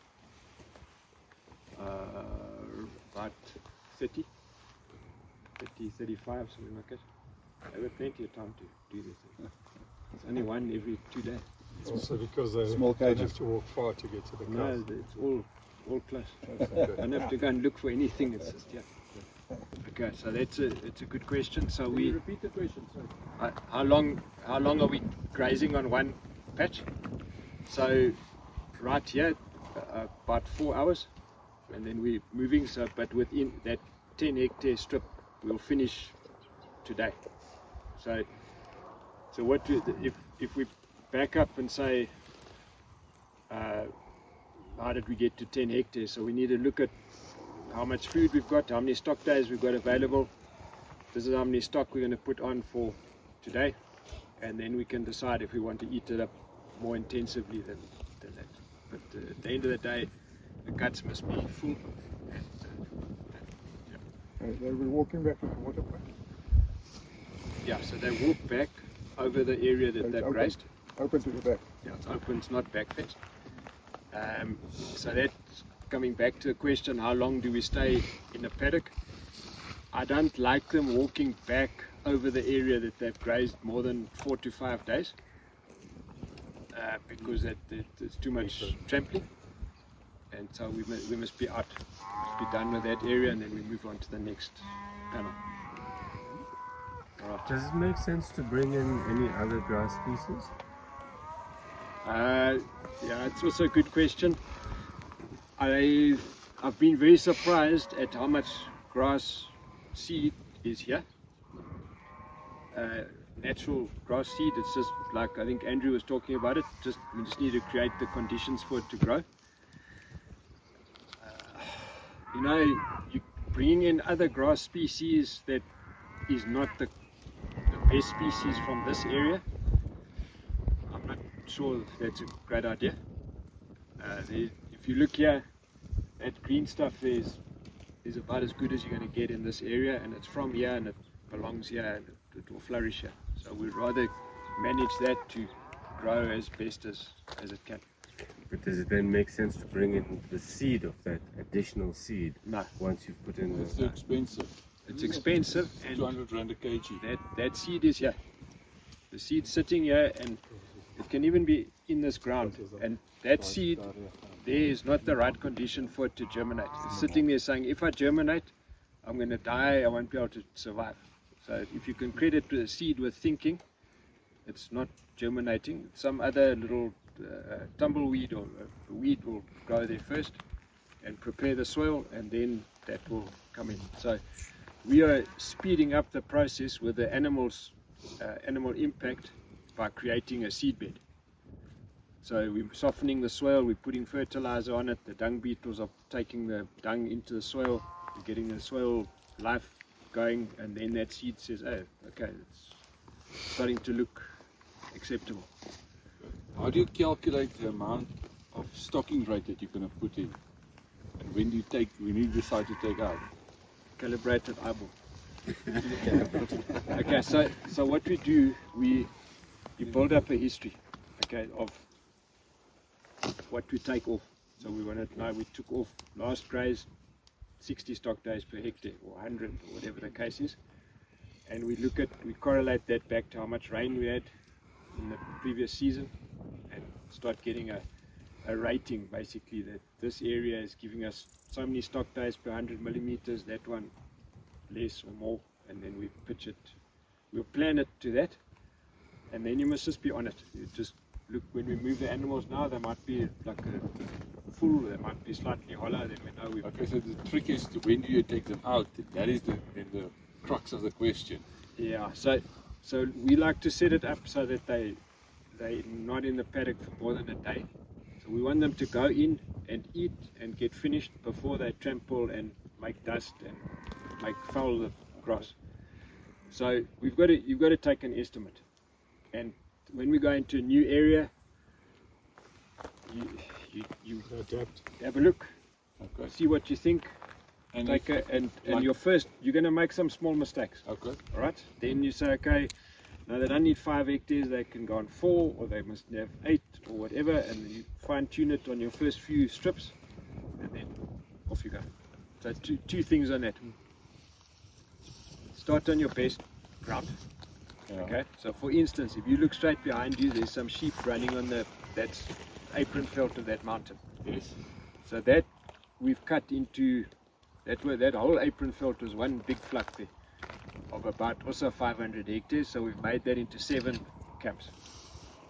Speaker 3: About 30, 35, something like that. I have plenty of time to do this thing. It's only one every 2 days.
Speaker 8: Also because they
Speaker 5: Small
Speaker 8: don't
Speaker 5: cages.
Speaker 8: have to walk far to get to the
Speaker 3: No,
Speaker 8: cows.
Speaker 3: it's all close. I don't have to go and look for anything. It's just here. Okay, so it's a good question. So we
Speaker 5: Repeat the question, sorry.
Speaker 3: how long are we grazing on one patch? So right here, about 4 hours, and then we're moving. So, but within that 10 hectare strip, we'll finish today. So what if we back up and say, how did we get to 10 hectares? So we need to look at how much food we've got, how many stock days we've got available. This is how many stock we're going to put on for today, and then we can decide if we want to eat it up more intensively than that. But at the end of the day, the guts must be full. And,
Speaker 4: They were walking back to the water plant.
Speaker 3: yeah, so they walk back over the area that they've
Speaker 4: Okay.
Speaker 3: grazed.
Speaker 4: Open to the back.
Speaker 3: Yeah, it's open, it's not back fenced. So that's coming back to the question, how long do we stay in a paddock? I don't like them walking back over the area that they've grazed more than 4 to 5 days because it's too much trampling. And so we must be out, must be done with that area, and then we move on to the next panel. All right.
Speaker 9: Does it make sense to bring in any other grass species?
Speaker 3: Yeah, it's also a good question. I've been very surprised at how much grass seed is here. Natural grass seed, it's just like I think Andrew was talking about it, we just need to create the conditions for it to grow. You know, you bringing in other grass species that is not the best species from this area. I'm not sure if that's a great idea. If you look here, that green stuff is about as good as you're going to get in this area, and it's from here and it belongs here and it will flourish here. So we'd rather manage that to grow as best as it can.
Speaker 9: But does it then make sense to bring in the seed of that additional seed
Speaker 3: No,
Speaker 9: once you've put in
Speaker 7: It's
Speaker 9: the...
Speaker 7: expensive.
Speaker 3: it's expensive, and
Speaker 7: 200 rand a kg.
Speaker 3: that seed is here. The seed's sitting here, and it can even be in this ground, and that seed there is not the right condition for it to germinate. It's sitting there saying, if I germinate, I'm going to die, I won't be able to survive. So if you can credit the seed with thinking, it's not germinating. Some other little tumbleweed or weed will go there first and prepare the soil, and then that will come in. So we are speeding up the process with the animal impact by creating a seed bed. So we're softening the soil, we're putting fertilizer on it, the dung beetles are taking the dung into the soil, we're getting the soil life going, and then that seed says, oh, okay, it's starting to look acceptable.
Speaker 5: How do you calculate the amount of stocking rate that you're going to put in? And when you decide to take out?
Speaker 3: Calibrated eyeball. Okay, so what we do, you build up a history, okay, of what we take off. So we want to know we took off last graze 60 stock days per hectare or 100 or whatever the case is, and we correlate that back to how much rain we had in the previous season and start getting a rating basically that this area is giving us so many stock days per 100 millimeters, that one less or more, and then we pitch it, we'll plan it to that, and then you must just be on it. You just look, when we move the animals now, they might be like a full, they might be slightly hollow, then we know we've...
Speaker 5: Okay, so the trick is when do you take them out? That is the crux of the question.
Speaker 3: Yeah, so we like to set it up so that they're not in the paddock for more than a day. So we want them to go in and eat and get finished before they trample and make dust and make foul the grass. So you've got to take an estimate, and when we go into a new area, you
Speaker 8: Adapt.
Speaker 3: have a look,
Speaker 5: Okay.
Speaker 3: see what you think,
Speaker 5: And
Speaker 3: take
Speaker 5: if-
Speaker 3: and
Speaker 5: like-
Speaker 3: you're going to make some small mistakes.
Speaker 5: Okay.
Speaker 3: All right, then you say, okay, now they don't need 5 hectares, they can go on 4, or they must have 8 or whatever, and you fine tune it on your first few strips, and then off you go. So two things on that. Start on your best ground.
Speaker 5: Yeah.
Speaker 3: Okay, so for instance, if you look straight behind you, there's some sheep running on that's apron felt of that mountain.
Speaker 5: Yes.
Speaker 3: So that we've cut into that whole apron felt was one big fluck there of about also 500 hectares. So we've made that into 7 camps.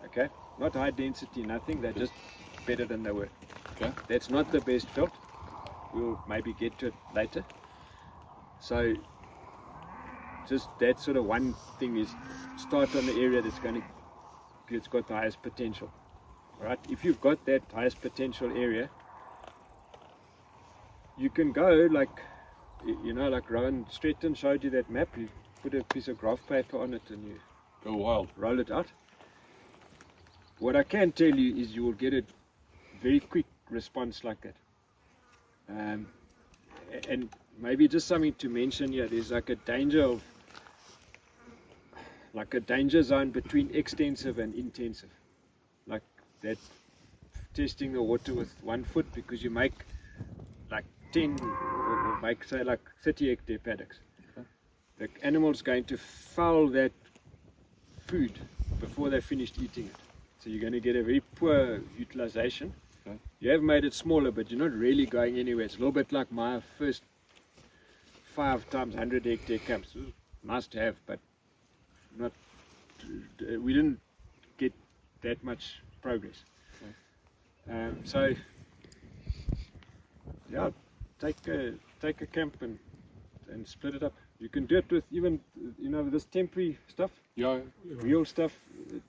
Speaker 3: Okay, not high density, nothing. They're just better than they were.
Speaker 5: Okay.
Speaker 3: That's not the best felt. We'll maybe get to it later. So just that sort of one thing is start on the area that's got the highest potential. All right, if you've got that highest potential area, you can go like Rowan Stretton showed you that map. You put a piece of graph paper on it and you
Speaker 5: Go wild.
Speaker 3: roll it out. What I can tell you is you will get a very quick response like that. And maybe just something to mention here, there's like a danger zone between extensive and intensive. Like that, testing the water with 1 foot, because you make like 10 or make say like 30 hectare paddocks. The animal's going to foul that food before they've finished eating it. So you're going to get a very poor utilization.
Speaker 5: Okay.
Speaker 3: You have made it smaller, but you're not really going anywhere. It's a little bit like my first 5 times 100 hectare camps. It was nice to have, but not. We didn't get that much progress. So yeah, take a camp and split it up. You can do it with even this temporary stuff,
Speaker 5: Yeah.
Speaker 3: real stuff.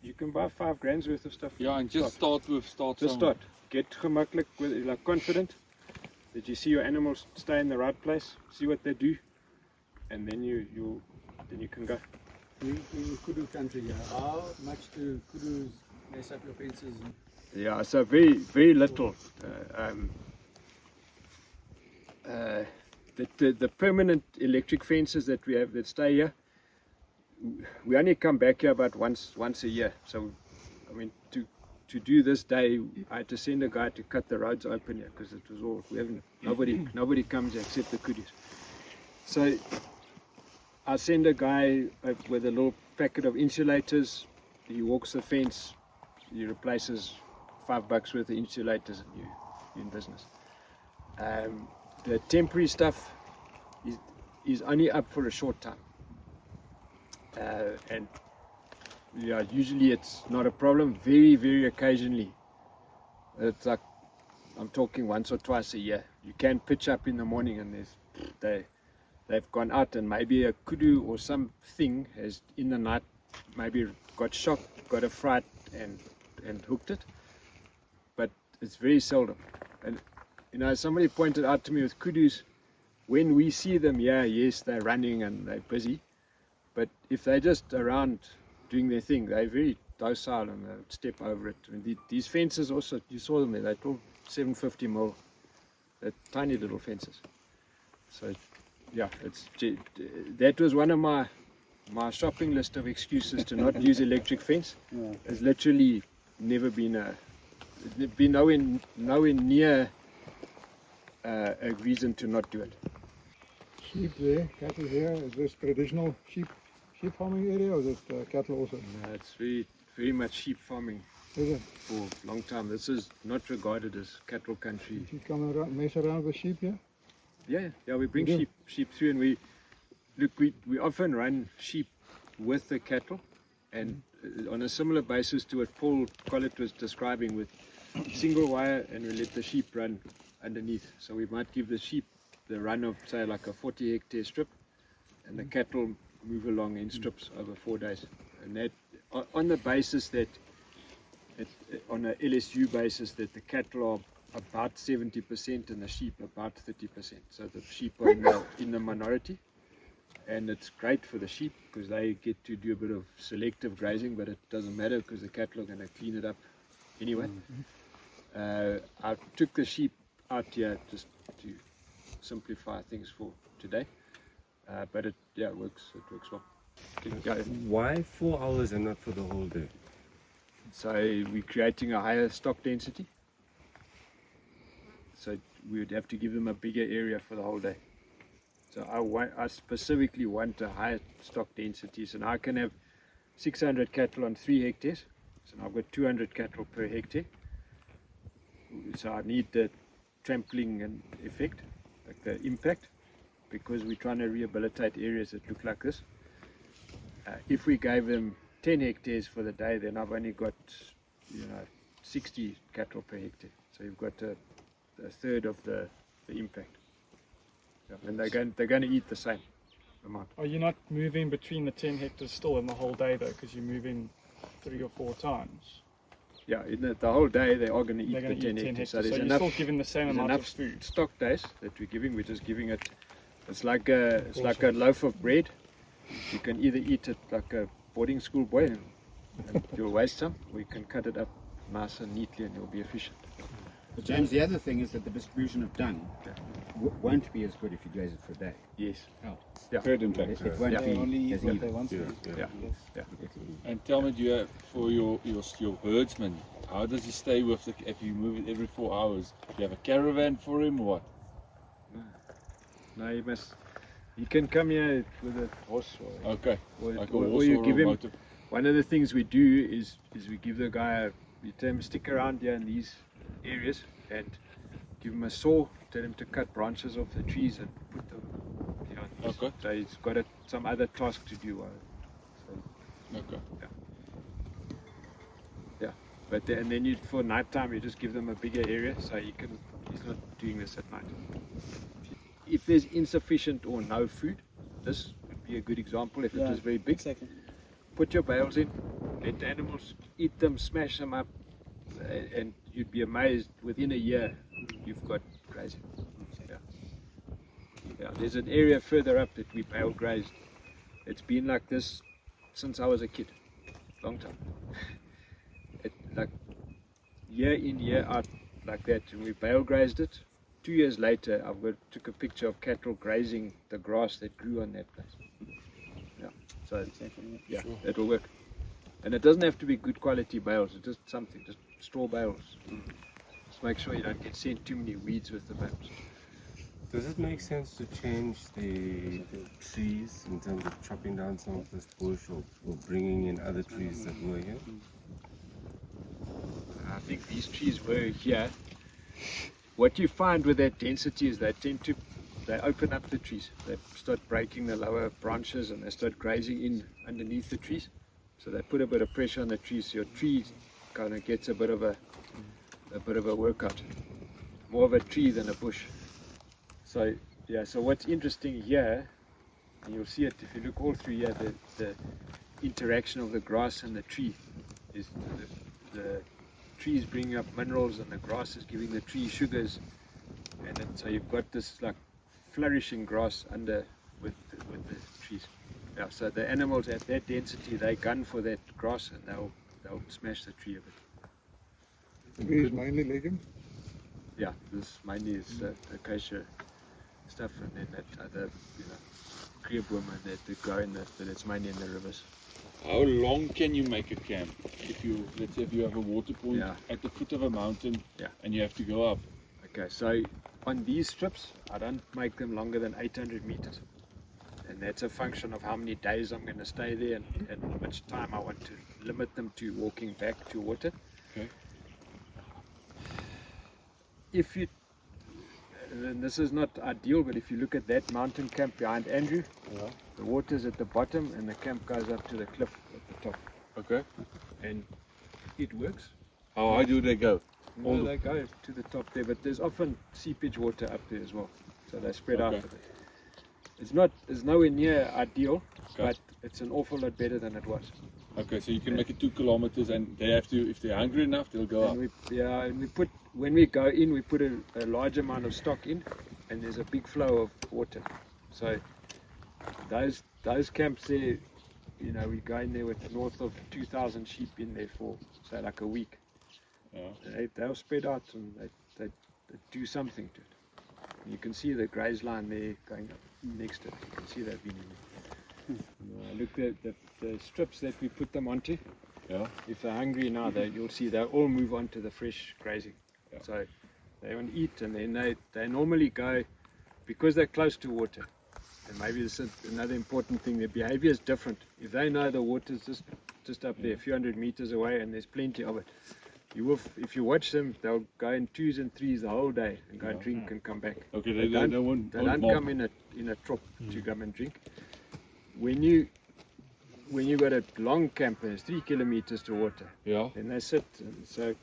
Speaker 3: You can buy $5,000 worth of stuff.
Speaker 5: Yeah, and just start
Speaker 3: Just
Speaker 5: somewhere.
Speaker 3: start. Get gemakkelijk, like confident that you see your animals stay in the right place, see what they do, and then you can go.
Speaker 10: In kudu country, how much do kudus mess up your fences?
Speaker 3: Yeah, so very, very little. The permanent electric fences that we have that stay here, we only come back here about once a year. So, I mean, to do this day, I had to send a guy to cut the roads open here because it was all nobody comes here except the kudus. So I send a guy with a little packet of insulators. He walks the fence he replaces $5 worth of insulators and you're in business. The temporary stuff is only up for a short time. And yeah, usually it's not a problem. Very, very occasionally. It's like, I'm talking once or twice a year. You can pitch up in the morning and they've gone out and maybe a kudu or something has in the night maybe got shocked, got a fright and hooked it. But it's very seldom. And you know, somebody pointed out to me with kudus, when we see them, yeah, yes, they're running and they're busy. But if they're just around doing their thing, they're very docile and they'll step over it. And these fences also, you saw them there, they're all 750 mil. They're tiny little fences. So yeah, that was one of my shopping list of excuses to not use electric fence.
Speaker 10: Yeah.
Speaker 3: There's literally never been nowhere near a reason to not do it.
Speaker 4: Sheep there, cattle here. Is this traditional sheep farming area, or is it cattle also?
Speaker 3: No, it's very much sheep farming
Speaker 4: Is it?
Speaker 3: for a long time. This is not regarded as cattle country.
Speaker 4: You come around, mess around with sheep here?
Speaker 3: Yeah, we bring
Speaker 4: You do?
Speaker 3: sheep through, and we often run sheep with the cattle, and on a similar basis to what Paul Collett was describing, with single wire, and we let the sheep run underneath. So we might give the sheep the run of, say, like a 40 hectare strip, and the cattle move along in strips over 4 days, and that on the basis that on a LSU basis that the cattle are about 70% and the sheep about 30%. So the sheep are in the minority, and it's great for the sheep because they get to do a bit of selective grazing, but it doesn't matter because the cattle are going to clean it up anyway. I took the sheep out here just to simplify things for today, but it works well.
Speaker 9: Why 4 hours and not for the whole day?
Speaker 3: So we're creating a higher stock density. So we would have to give them a bigger area for the whole day. So I specifically want a higher stock density. So now I can have 600 cattle on 3 hectares. So now I've got 200 cattle per hectare. So I need the trampling and effect, like the impact, because we're trying to rehabilitate areas that look like this. If we gave them 10 hectares for the day, then I've only got 60 cattle per hectare. So you've got a third of the impact. Yeah, and they're going to eat the same amount.
Speaker 11: Are you not moving between the 10 hectares still in the whole day though, because you're moving 3 or 4 times?
Speaker 3: Yeah, in the whole day they are going to eat
Speaker 11: They're
Speaker 3: the
Speaker 11: going to
Speaker 3: 10
Speaker 11: eat 10
Speaker 3: hectares.
Speaker 11: hectares. So
Speaker 3: there's
Speaker 11: you're still giving the same amount of food.
Speaker 3: Stock days that we're giving. We're just giving it. It's like a loaf of bread. You can either eat it like a boarding school boy and you'll waste some, or you can cut it up nice and neatly and you'll be efficient.
Speaker 12: But James, the other thing is that the distribution of dung won't be as good if you graze it for a day.
Speaker 3: Yes.
Speaker 12: Oh.
Speaker 3: Yeah.
Speaker 5: Third impact.
Speaker 12: It won't be
Speaker 10: Only
Speaker 12: as
Speaker 10: what
Speaker 12: even.
Speaker 10: they want to.
Speaker 3: Yeah.
Speaker 5: And tell me, do you have, for your herdsman, how does he stay with if you move it every 4 hours? Do you have a caravan for him or what?
Speaker 3: No, you can come here with a horse
Speaker 5: Okay.
Speaker 3: or you give him. One of the things we do is we give the guy we tell him stick around here in these areas and give him a saw, tell him to cut branches off the trees and put them.
Speaker 5: Okay.
Speaker 3: So he's got some other task to do.
Speaker 5: Okay.
Speaker 3: Yeah. But and then for night time you just give them a bigger area so he's not doing this at night. If there's insufficient or no food, this would be a good example. If it was very big, put your bales in, let the animals eat them, smash them up, and you'd be amazed within a year you've got grazing. Yeah, there's an area further up that we bale grazed. It's been like this since I was a kid, long time. Like year in, year out, like that, and we bale grazed it. 2 years later, took a picture of cattle grazing the grass that grew on that place. Yeah, so yeah, it'll work. And it doesn't have to be good quality bales, it's just something, just straw bales. Just make sure you don't get sent too many weeds with the bales.
Speaker 9: Does it make sense to change the trees in terms of chopping down some of this bush or bringing in other trees that were here?
Speaker 3: think these trees were here. What you find with that density is they open up the trees. They start breaking the lower branches and they start grazing in underneath the trees. So they put a bit of pressure on the trees. So your tree kind of gets a bit of a workout. More of a tree than a bush. So yeah. So what's interesting here, and you'll see it if you look all through here, the interaction of the grass and the tree is the trees bringing up minerals and the grass is giving the tree sugars, and so you've got this like flourishing grass under with the trees. Yeah, so the animals at that density, they gun for that grass and they'll smash the tree a bit.
Speaker 4: These mainly legumes?
Speaker 3: Yeah, this mainly is acacia stuff, and then that other, creepworm that grow in but it's mainly in the rivers.
Speaker 5: How long can you make a camp? Let's say if you have a water point at the foot of a mountain and you have to go up.
Speaker 3: Okay, so on these strips, I don't make them longer than 800 meters. And that's a function of how many days I'm going to stay there and how much time I want to limit them to walking back to water.
Speaker 5: Okay.
Speaker 3: And this is not ideal, but if you look at that mountain camp behind Andrew, the water's at the bottom and the camp goes up to the cliff at the top.
Speaker 5: Okay.
Speaker 3: And it works.
Speaker 5: How high do they go?
Speaker 3: They go to the top there, but there's often seepage water up there as well. So they spread out a bit. It's nowhere near ideal, but it's an awful lot better than it was.
Speaker 5: Okay, so you can make it 2 kilometers and they have to, if they're hungry enough, they'll go up.
Speaker 3: When we go in, we put a large amount of stock in, and there's a big flow of water. So those camps there, we go in there with north of 2,000 sheep in there for, say, like a week. Yeah. They'll spread out and they do something to it. You can see the graze line there going up next to it. You can see they've been in there. Look at the strips that we put them onto.
Speaker 5: Yeah.
Speaker 3: If they're hungry now, you'll see they all move on to the fresh grazing. Yeah. So they won't eat, and then they normally go, because they're close to water. And maybe this is another important thing, their behavior is different. If they know the water's just up there, a few hundred meters away, and there's plenty of it, if you watch them, they'll go in 2s and 3s the whole day and go drink and come back.
Speaker 5: Okay,
Speaker 3: they don't come in a trop to come and drink. When you got a long camp and it's 3 kilometers to water, then they sit, and so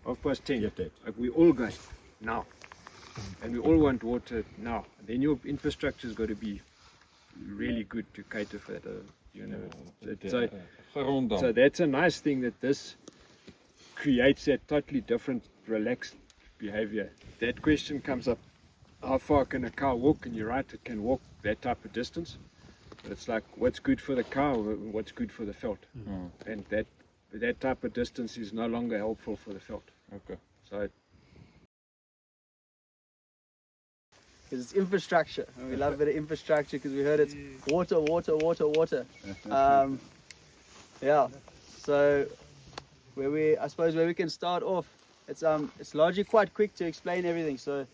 Speaker 3: 10:30, like we all go now, and we all want water now. Then your infrastructure's got to be really good to cater for that. So that's a nice thing, that this creates that totally different, relaxed behavior. That question comes up: how far can a cow walk? And you're right, it can walk that type of distance. But it's like, what's good for the cow, what's good for the veld, and that type of distance is no longer helpful for the veld.
Speaker 5: Okay.
Speaker 3: So
Speaker 2: because it's infrastructure, and we love a bit of infrastructure because we heard it's water. Yeah. So where we can start off, it's largely quite quick to explain everything. So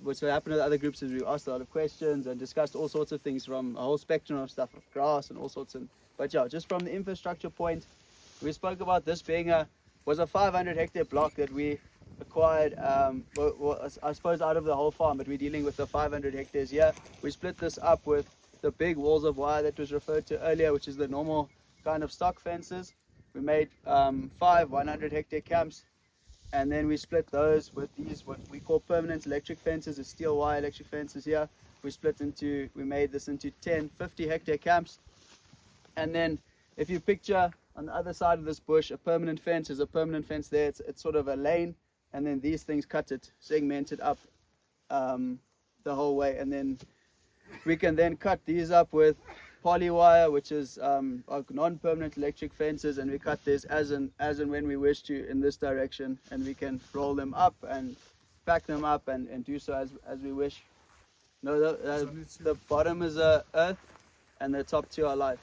Speaker 2: what's happened with other groups is we asked a lot of questions and discussed all sorts of things from a whole spectrum of stuff, of grass and all sorts. But yeah, just from the infrastructure point, we spoke about this being was a 500 hectare block that we acquired, I suppose out of the whole farm, but we're dealing with the 500 hectares here. We split this up with the big walls of wire that was referred to earlier, which is the normal kind of stock fences. We made 5 100 hectare camps, and then we split those with these, what we call permanent electric fences, the steel wire electric fences here. We made this into 10 50 hectare camps. And then if you picture on the other side of this bush, a permanent fence is a permanent fence there. It's sort of a lane, and then these things cut it, segment it up the whole way. And then we can then cut these up with poly wire, which is non-permanent electric fences, and we cut this as and when we wish to in this direction, and we can roll them up and pack them up and do so as we wish. No, the bottom is earth, and the top two are life.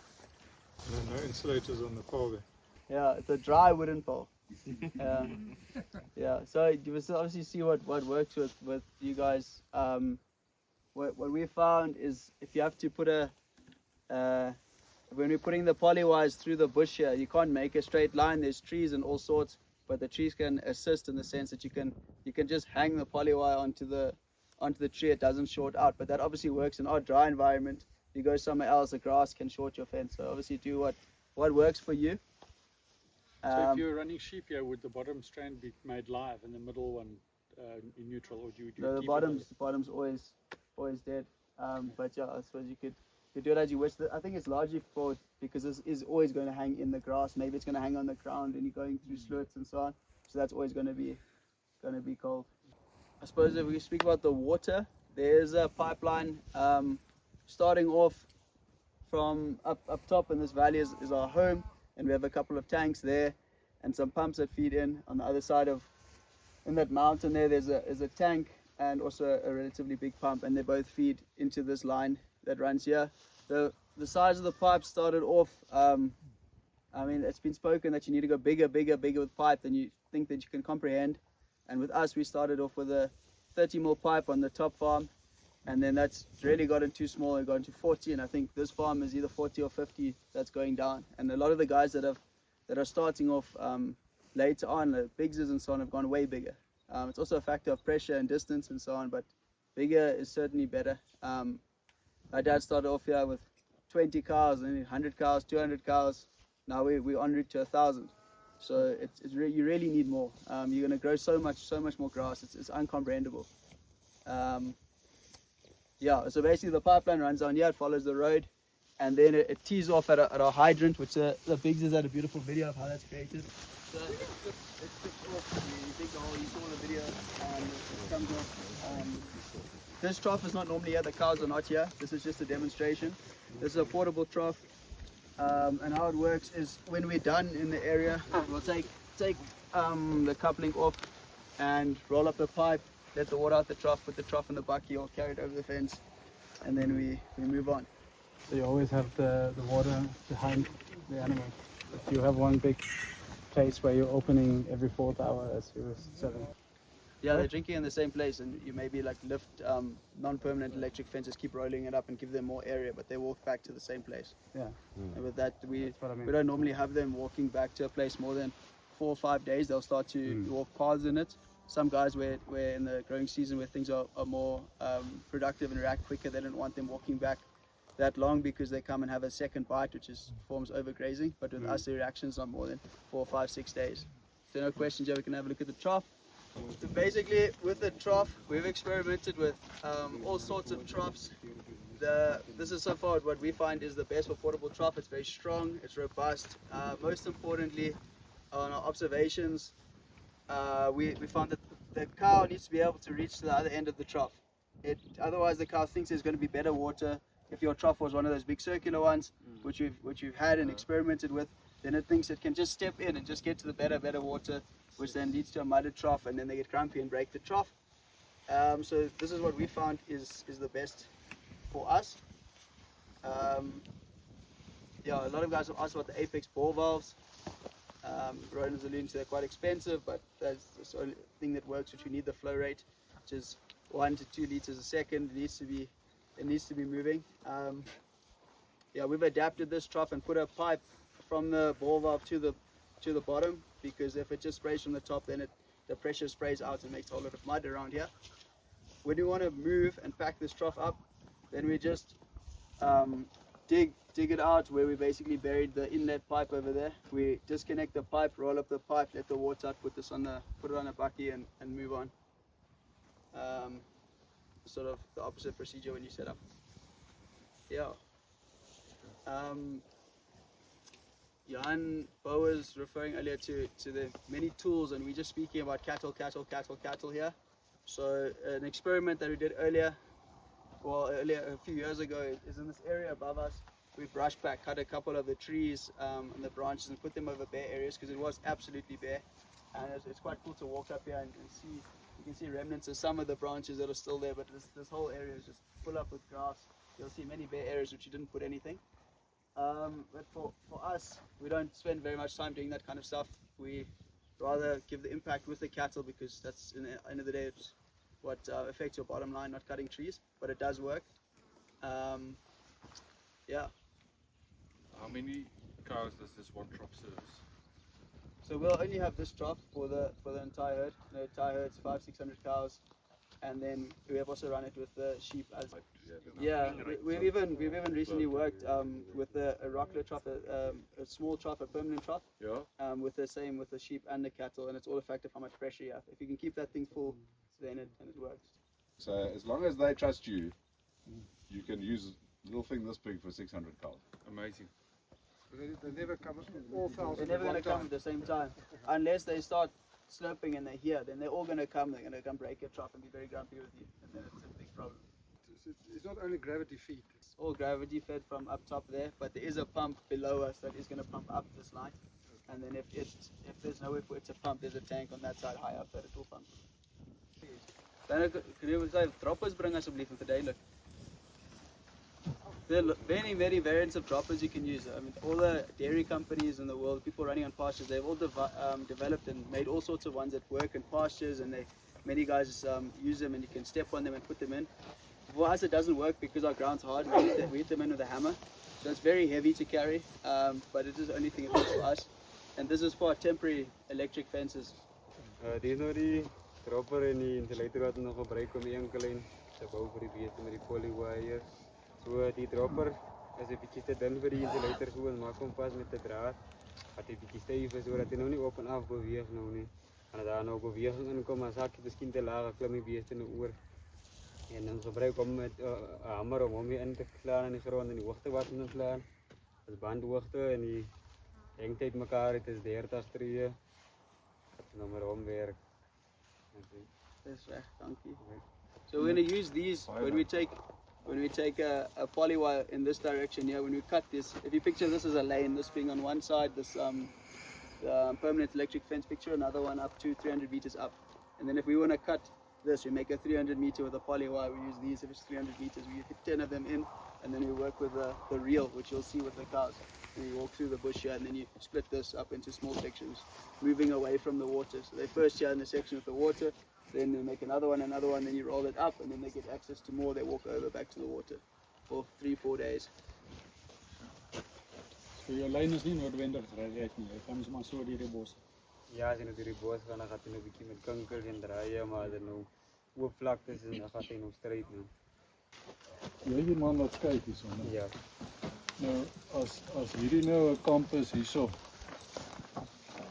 Speaker 8: No insulators on the pole there.
Speaker 2: Yeah, it's a dry wooden pole. Yeah. So you will obviously see what works with you guys. What we found is if you have to put when we're putting the polywires through the bush here, you can't make a straight line. There's trees and all sorts, but the trees can assist in the sense that you can just hang the polywire onto the tree. It doesn't short out, but that obviously works in our dry environment. If you go somewhere else, the grass can short your fence. So obviously do what works for you.
Speaker 10: So if you're running sheep here, would the bottom strand be made live and the middle one in neutral, or do you
Speaker 2: No, the bottom's always dead. But yeah, I suppose you could do it as you wish. I think it's largely because this is always going to hang in the grass. Maybe it's going to hang on the ground and you're going through slits and so on. So that's always going to be cold. I suppose if we speak about the water, there's a pipeline starting off from up top in this valley is our home, and we have a couple of tanks there and some pumps that feed in. On the other side in that mountain there's a tank and also a relatively big pump, and they both feed into this line that runs here. The size of the pipe started off, I mean, it's been spoken that you need to go bigger with pipe than you think that you can comprehend. And with us, we started off with a 30mm pipe on the top farm, and then that's really gotten too small and gone to 40, and I think this farm is either 40 or 50 that's going down. And a lot of the guys that are starting off later on, the Biggses and so on, have gone way bigger. It's also a factor of pressure and distance and so on, but bigger is certainly better. My dad started off here with 20 cows, and 100 cows, 200 cows. Now we're en route to 1,000. So you really need more. You're going to grow so much more grass. It's incomprehensible. Yeah, so basically the pipeline runs down here, it follows the road, and then it tees off at a hydrant, which the Biggses had a beautiful video of how that's created. So it's picked off, you dig the hole, you saw the video, and it comes off. This trough is not normally here, the cows are not here. This is just a demonstration. This is a portable trough, and how it works is when we're done in the area, we'll take the coupling off and roll up the pipe, let the water out the trough, put the trough in the bucket, or carry it over the fence, and then we move on.
Speaker 10: So you always have the water behind the animal. If you have one big place where you're opening every 4th hour, as you were saying.
Speaker 2: Yeah, they're drinking in the same place, and you maybe like lift non-permanent electric fences, keep rolling it up and give them more area, but they walk back to the same place.
Speaker 10: Yeah.
Speaker 2: And with that, we
Speaker 10: I mean.
Speaker 2: don't normally have them walking back to a place more than 4 or 5 days. They'll start to walk paths in it. Some guys where in the growing season where things are more productive and react quicker, they don't want them walking back that long because they come and have a second bite, which forms overgrazing. But with us, the reaction's not more than 4, 5, 6 days. So no questions, yeah, we can have a look at the trough. So basically, with the trough, we've experimented with all sorts of troughs. This is so far what we find is the best for portable trough. It's very strong, it's robust. Most importantly, on our observations, we found that the cow needs to be able to reach to the other end of the trough. Otherwise, the cow thinks there's going to be better water. If your trough was one of those big circular ones, which we've had and experimented with, then it thinks it can just step in and just get to the better water, which then leads to a mudded trough, and then they get grumpy and break the trough. So this is what we found is the best for us. Yeah, a lot of guys have asked about the Apex ball valves. Ronan's alluding to they're quite expensive, but that's the only thing that works, which we need the flow rate, which is 1 to 2 liters a second. It needs to be moving. Yeah, we've adapted this trough and put a pipe from the ball valve to the bottom, because if it just sprays from the top, then the pressure sprays out and makes a whole lot of mud around here. When we want to move and pack this trough up, then we just dig it out where we basically buried the inlet pipe over there. We disconnect the pipe, roll up the pipe, let the water out, put it on a bucket and move on. Sort of the opposite procedure when you set up. Yeah. Jan Bo was referring earlier to the many tools, and we're just speaking about cattle here. So an experiment that we did earlier a few years ago is in this area above us. We brushed back, cut a couple of the trees and the branches and put them over bare areas because it was absolutely bare. And it's quite cool to walk up here and see. You can see remnants of some of the branches that are still there, but this whole area is just full up with grass. You'll see many bare areas which you didn't put anything. But for us, we don't spend very much time doing that kind of stuff. We rather give the impact with the cattle, because that's, in the end of the day, it's what affects your bottom line, not cutting trees, but it does work. Yeah.
Speaker 5: How many cows does this one trough service?
Speaker 2: So we'll only have this trough for the entire herd. The entire herd's 500-600 cows, and then we have also run it with the sheep as. Yeah, we've even recently worked with a rockler trough, a small trough, a permanent trough.
Speaker 5: Yeah.
Speaker 2: With the sheep and the cattle, and it's all a factor of how much pressure you have. If you can keep that thing full, then it works.
Speaker 13: So as long as they trust you, you can use a little thing this big for 600 cows.
Speaker 5: Amazing.
Speaker 4: They never come, all 1,000.
Speaker 2: They're never going to come at the same time, unless they start sloping and they're here. Then they're all going to come. They're going to come break your trough and be very grumpy with you, and then it's a big problem.
Speaker 4: It's not only gravity feed.
Speaker 2: It's all gravity fed from up top there, but there is a pump below us that is going to pump up this line. And then if there's nowhere for it to pump, there's a tank on that side high up that it will pump. Dan kan jy sê droppers bring asseblief vir duidelik. There are many variants of droppers you can use. I mean, all the dairy companies in the world, people running on pastures, they've all developed and made all sorts of ones that work in pastures, and many guys use them, and you can step on them and put them in. For us, it doesn't work because our ground's hard. We hit them in with a hammer, so it's very heavy to carry. But it is the only thing it works for us. And this is for our temporary electric fences.
Speaker 14: Dis nou die dropper en die insulator wat ons nog gebruik om die enkelyn te bou vir die beeste met die polywire. So die dropper is 'n bietjie te dun vir die insulator, so ons maak hom vas met 'n draad wat 'n bietjie styf is sodat hy nou nie op en af beweeg nou nie. En daar nou beweging inkom, as ek miskien te laag klim die beeste nou oor. En dan gebruik hom met 'n hamer om hom weer in te slaan in die grond en die hoogte wat ons slaan. Dis bandhoogte en die hengtyd mekaar, het is 30 tree. Dat is nou maar omwerk.
Speaker 2: That's right, dankie. So we're going to use these when we take a polywire in this direction here. When we cut this, if you picture this as a lane, this being on one side, this permanent electric fence picture, another one up to 300 meters up. And then if we want to cut this, we make a 300 meter with a polywire. We use these. If it's 300 meters, we hit 10 of them in, and then we work with the reel, which you'll see with the cows. And you walk through the bush here, and then you split this up into small sections, moving away from the water. So they first here in the section with the water, then they make another one, then you roll it up, and then they get access to more. They walk over back to the water for 3-4 days.
Speaker 8: So jou lyn is nie noodwendig reg nie. Jy gaan maar so deur die bos.
Speaker 14: Ja, as jy nou deur die bos gaan, dan gaan jy nou 'n bietjie met kinkels en draaie, maar as dit nou oop vlaktes is, dan gaan jy nog stryd doen.
Speaker 8: Jy hier man wat kyk hierson.
Speaker 14: Ja.
Speaker 8: Nou as hierdie nou 'n kamp is hierso.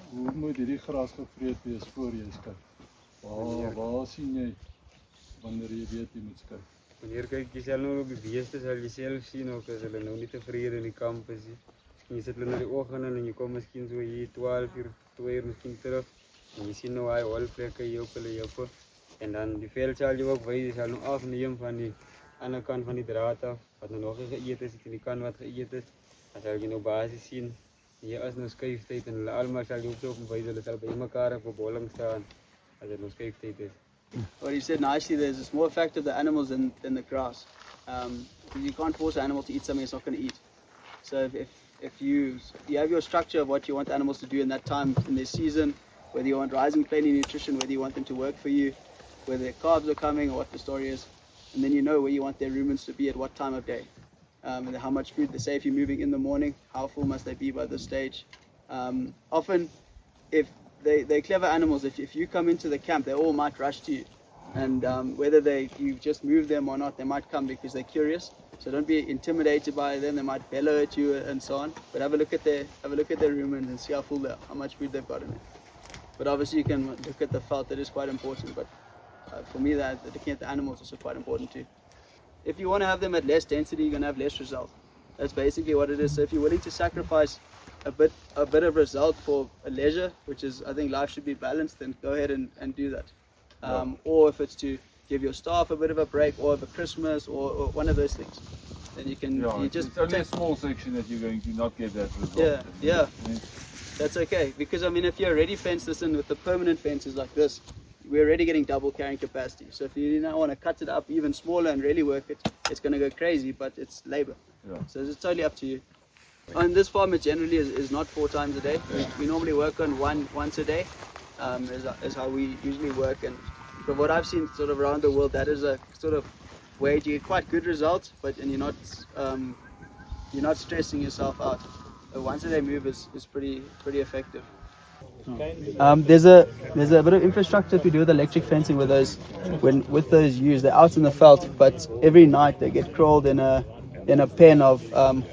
Speaker 8: Hoe moet hierdie gras gevreet wees voor jy skep? Waar sien jy wanneer jy weet jy moet skep?
Speaker 14: Wanneer kyk jy self nou op die beeste, sal jy self sien ook as hulle nou nie tevrede in die kamp is nie. Jy sit hulle na die oggend en jy kom miskien so hier 12 uur, 2 uur miskien terug. En jy sien nou hy holplekke hier op hulle joppe. En dan die veld sal jy ook wys, jy sal nou afneem van die ander kant van die draad af, wat nou nog geëet is, en die kan wat geëet is. Dan sal jy nou basis sien, hier is nou skuiftyd en hulle almal sal jy oploop en wys, hulle sal by mekaar op 'n bolling staan, as dit nou skuiftyd is.
Speaker 2: What you said nicely, there's a small effect of the animals than the grass. You can't force an animal to eat something it's not going to eat. So if you have your structure of what you want animals to do in that time in their season, whether you want rising plenty nutrition, whether you want them to work for you, whether their calves are coming or what the story is, and then you know where you want their ruminants to be at what time of day, and how much food they say. If you're moving in the morning, how full must they be by this stage? Often, if they're clever animals, if you come into the camp, they all might rush to you, and whether you just move them or not, they might come because they're curious. So don't be intimidated by them. They might bellow at you and so on. But have a look at their ruminants and see how full they are, how much food they've got in it. But obviously you can look at the felt. That is quite important. But for me, looking at the animals is also quite important too. If you want to have them at less density, you're going to have less result. That's basically what it is. So if you're willing to sacrifice a bit of result for a leisure, which is, I think life should be balanced, then go ahead and do that. Or if it's to give your staff a bit of a break, or over Christmas, or one of those things, then you can.
Speaker 5: Yeah, it's only a small section that you're going to not get that result.
Speaker 2: Yeah. That's okay, because I mean, if you already fence this in with the permanent fences like this, we're already getting double carrying capacity. So if you now want to cut it up even smaller and really work it, it's going to go crazy, but it's labor.
Speaker 5: Yeah.
Speaker 2: So it's totally up to you. On this farm, it generally is not 4 times a day. We normally work on once a day, is how we usually work. And from what I've seen sort of around the world, that is a sort of way to get quite good results, and you're not you're not stressing yourself out. The ones that they move is pretty effective. There's a bit of infrastructure to do with electric fencing with those ewes. They're out in the veldt, but every night they get crawled in a pen of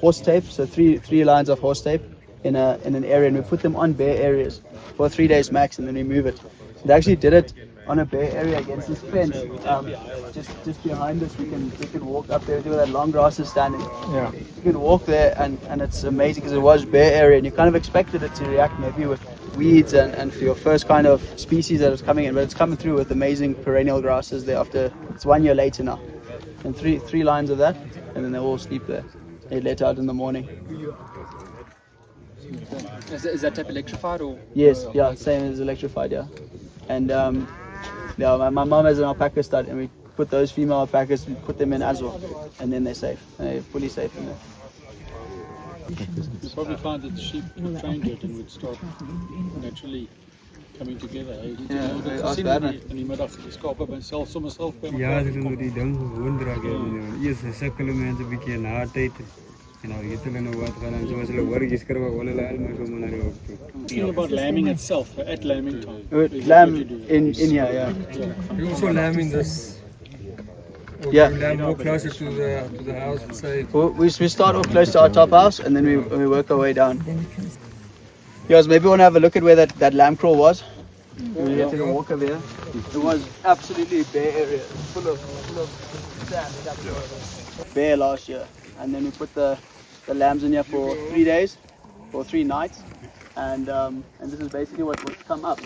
Speaker 2: horse tape. So three lines of horse tape in an area, and we put them on bare areas for 3 days max, and then we move it. They actually did it on a bare area against this fence. Just behind us, we can walk up there where that long grass is standing.
Speaker 11: Yeah.
Speaker 2: You can walk there, and it's amazing because it was bare area, and you kind of expected it to react maybe with weeds and for your first kind of species that was coming in, but it's coming through with amazing perennial grasses there. After it's 1 year later now, and three lines of that, and then they all sleep there. They let out in the morning.
Speaker 6: Is that type electrified or?
Speaker 2: Yes, yeah, same as electrified, yeah. And yeah, my mom has an alpaca stud, and we put those female alpacas, we put them in as well, and then they're safe. They're fully safe in there.
Speaker 8: You probably find that the sheep would change it and would start naturally coming together. In die middag die skape by self by
Speaker 14: Ja, hulle moet die ding gewoon dra gee. Eers sukkel mense 'n bietjie na tyd. En nou weet hulle nou wat gaan en soos hulle hoor jy skryf al hulle almal so maar op.
Speaker 8: Thinking about lambing itself, at lambing time.
Speaker 2: Lamb in here, yeah.
Speaker 14: You also lamb in this.
Speaker 2: Yeah.
Speaker 14: Lamb more closer to the house inside.
Speaker 2: We start off close to our top house, and then we work our way down. Yes, maybe we want to have a look at where that lamb crawl was. We have to walk over here. It was absolutely bare area, full of sand. Bare last year, and then we put the lambs in here for 3 days, or 3 nights, and this is basically what's come up.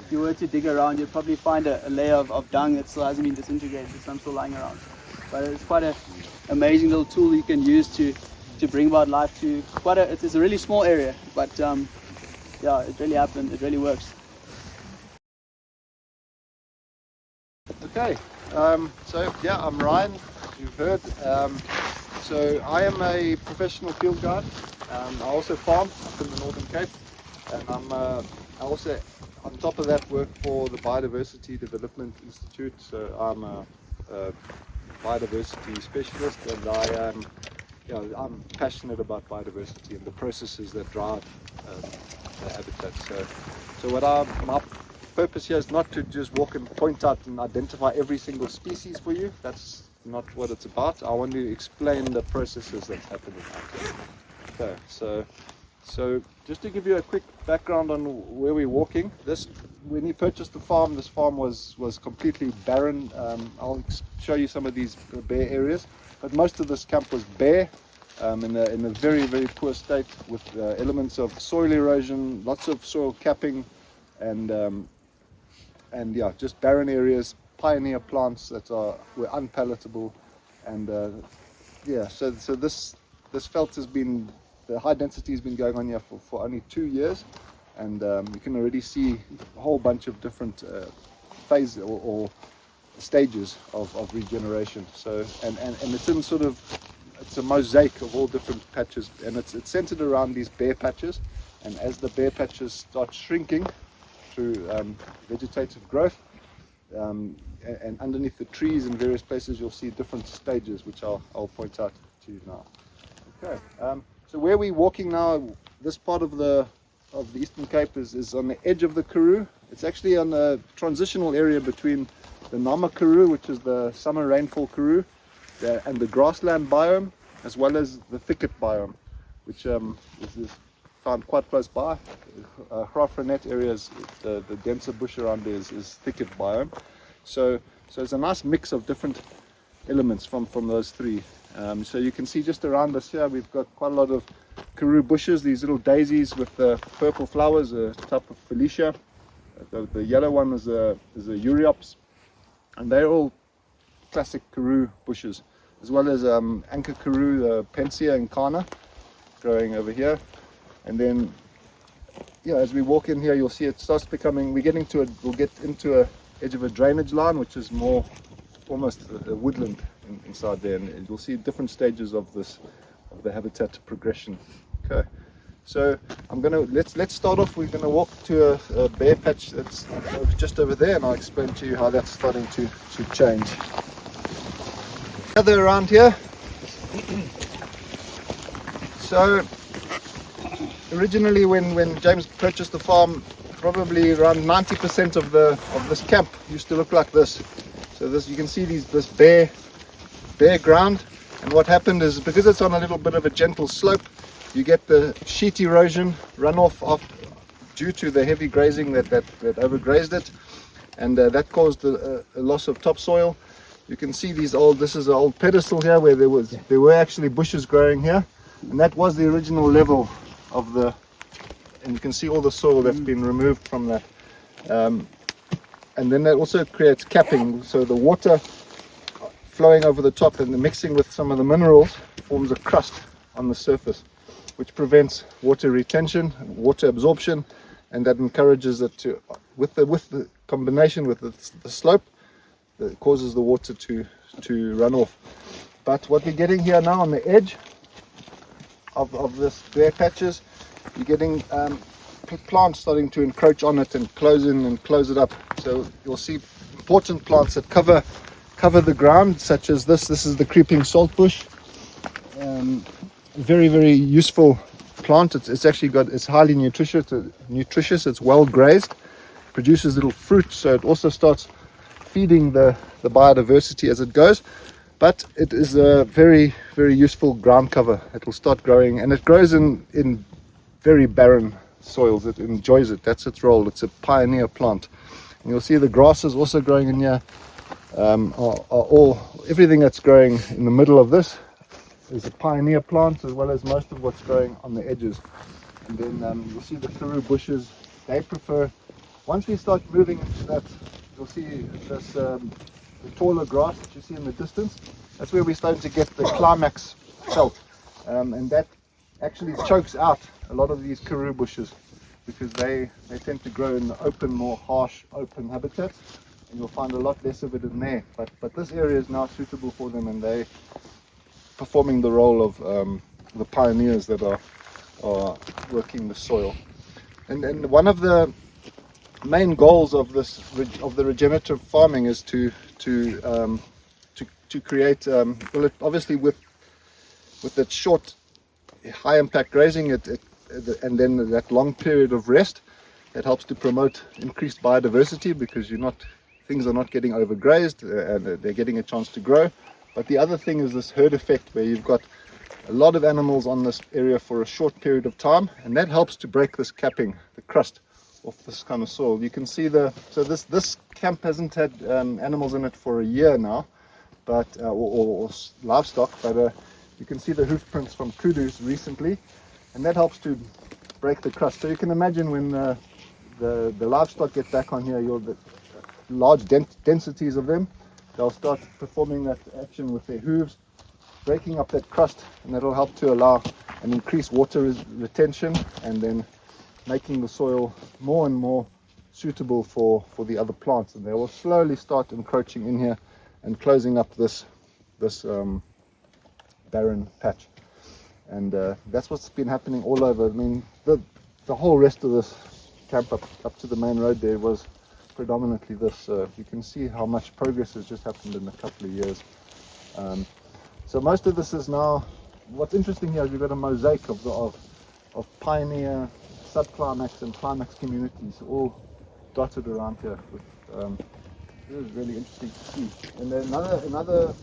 Speaker 2: If you were to dig around, you'd probably find a layer of dung that still hasn't been disintegrated. There's some still lying around, but it's quite an amazing little tool you can use to bring about life to it's a really small area, but yeah, it really happened. It really works.
Speaker 13: Okay, so yeah, I'm Ryan, as you've heard. So I am a professional field guide. I also farm up in the Northern Cape, and I also, on top of that, work for the Biodiversity Development Institute. So I'm a biodiversity specialist, and I'm passionate about biodiversity and the processes that drive the habitat. So my purpose here is not to just walk and point out and identify every single species for you. That's not what it's about. I want to explain the processes that's happening out here. Okay, so just to give you a quick background on where we're walking. When you purchased the farm, this farm was completely barren. I'll show you some of these bare areas, but most of this camp was bare, in a very, very poor state, with elements of soil erosion, lots of soil capping, and yeah, just barren areas, pioneer plants that were unpalatable, and yeah, so this veldt has been, the high density has been going on here for only 2 years, and you can already see a whole bunch of different phases or stages of regeneration. So and it's in sort of, it's a mosaic of all different patches, and it's centered around these bare patches, and as the bare patches start shrinking through vegetative growth, and underneath the trees in various places, you'll see different stages, which I'll point out to you now. Okay, so where we're walking now, this part of the Eastern Cape is on the edge of the Karoo. It's actually on a transitional area between the Nama Karoo, which is the summer rainfall Karoo, and the grassland biome, as well as the thicket biome, which is found quite close by. Graafrenet areas, the denser bush around there is thicket biome. So it's a nice mix of different elements from those three. So you can see just around us here, we've got quite a lot of Karoo bushes, these little daisies with the purple flowers, a type of Felicia. The yellow one is a Euryops, and they're all classic Karoo bushes, as well as Anchor Karoo, the Pensia incana, growing over here. And then, yeah, as we walk in here, you'll see it starts becoming, we'll get into a edge of a drainage line, which is more almost a woodland inside there, and you'll see different stages of the habitat progression. Okay, so let's start off. We're gonna walk to a bare patch that's just over there, and I'll explain to you how that's starting to change. Gather around here. So originally when James purchased the farm, probably around 90% of this camp used to look like this. So this, you can see this bare ground, and what happened is, because it's on a little bit of a gentle slope, you get the sheet erosion runoff due to the heavy grazing that overgrazed it, and that caused a loss of topsoil. You can see this is an old pedestal here where there were actually bushes growing here, and that was the original level of the, and you can see all the soil that's been removed from that. And then that also creates capping, so the water flowing over the top and the mixing with some of the minerals forms a crust on the surface, which prevents water retention, water absorption, and that encourages it to, with the combination with the slope, that causes the water to run off. But what we're getting here now on the edge of this bare patches, you're getting plants starting to encroach on it and close in and close it up. So you'll see important plants that cover the ground, such as this. This is the creeping saltbush. Very, very useful plant. It's actually it's highly nutritious. It's well grazed, produces little fruit, so it also starts feeding the biodiversity as it goes. But it is a very, very useful ground cover. It will start growing, and it grows in very barren soils. It enjoys it. That's its role. It's a pioneer plant. And you'll see the grasses also growing in here. Everything that's growing in the middle of this is a pioneer plant, as well as most of what's growing on the edges. And then you'll see the karoo bushes. They prefer, once we start moving into that, you'll see this the taller grass that you see in the distance. That's where we're starting to get the climax felt, and that actually chokes out a lot of these karoo bushes, because they tend to grow in the open, more harsh open habitats, and you'll find a lot less of it in there. But this area is now suitable for them, and they performing the role of the pioneers that are working the soil. And one of the main goals of the regenerative farming is to create, well, obviously with that short high impact grazing and then that long period of rest, that helps to promote increased biodiversity, because things are not getting overgrazed and they're getting a chance to grow. But the other thing is this herd effect, where you've got a lot of animals on this area for a short period of time, and that helps to break this capping, the crust off this kind of soil. You can see so this camp hasn't had animals in it for a year now, but or livestock, but you can see the hoof prints from kudus recently, and that helps to break the crust. So you can imagine when the livestock get back on here, the large densities of them, they'll start performing that action with their hooves, breaking up that crust, and that'll help to allow an increased water retention, and then making the soil more and more suitable for the other plants. And they will slowly start encroaching in here and closing up this barren patch. And that's what's been happening all over. I mean, the whole rest of this camp up to the main road there was predominantly this. You can see how much progress has just happened in a couple of years. So most of this is now, what's interesting here is we've got a mosaic of pioneer, subclimax and climax communities all dotted around here. This is really interesting to see. And then another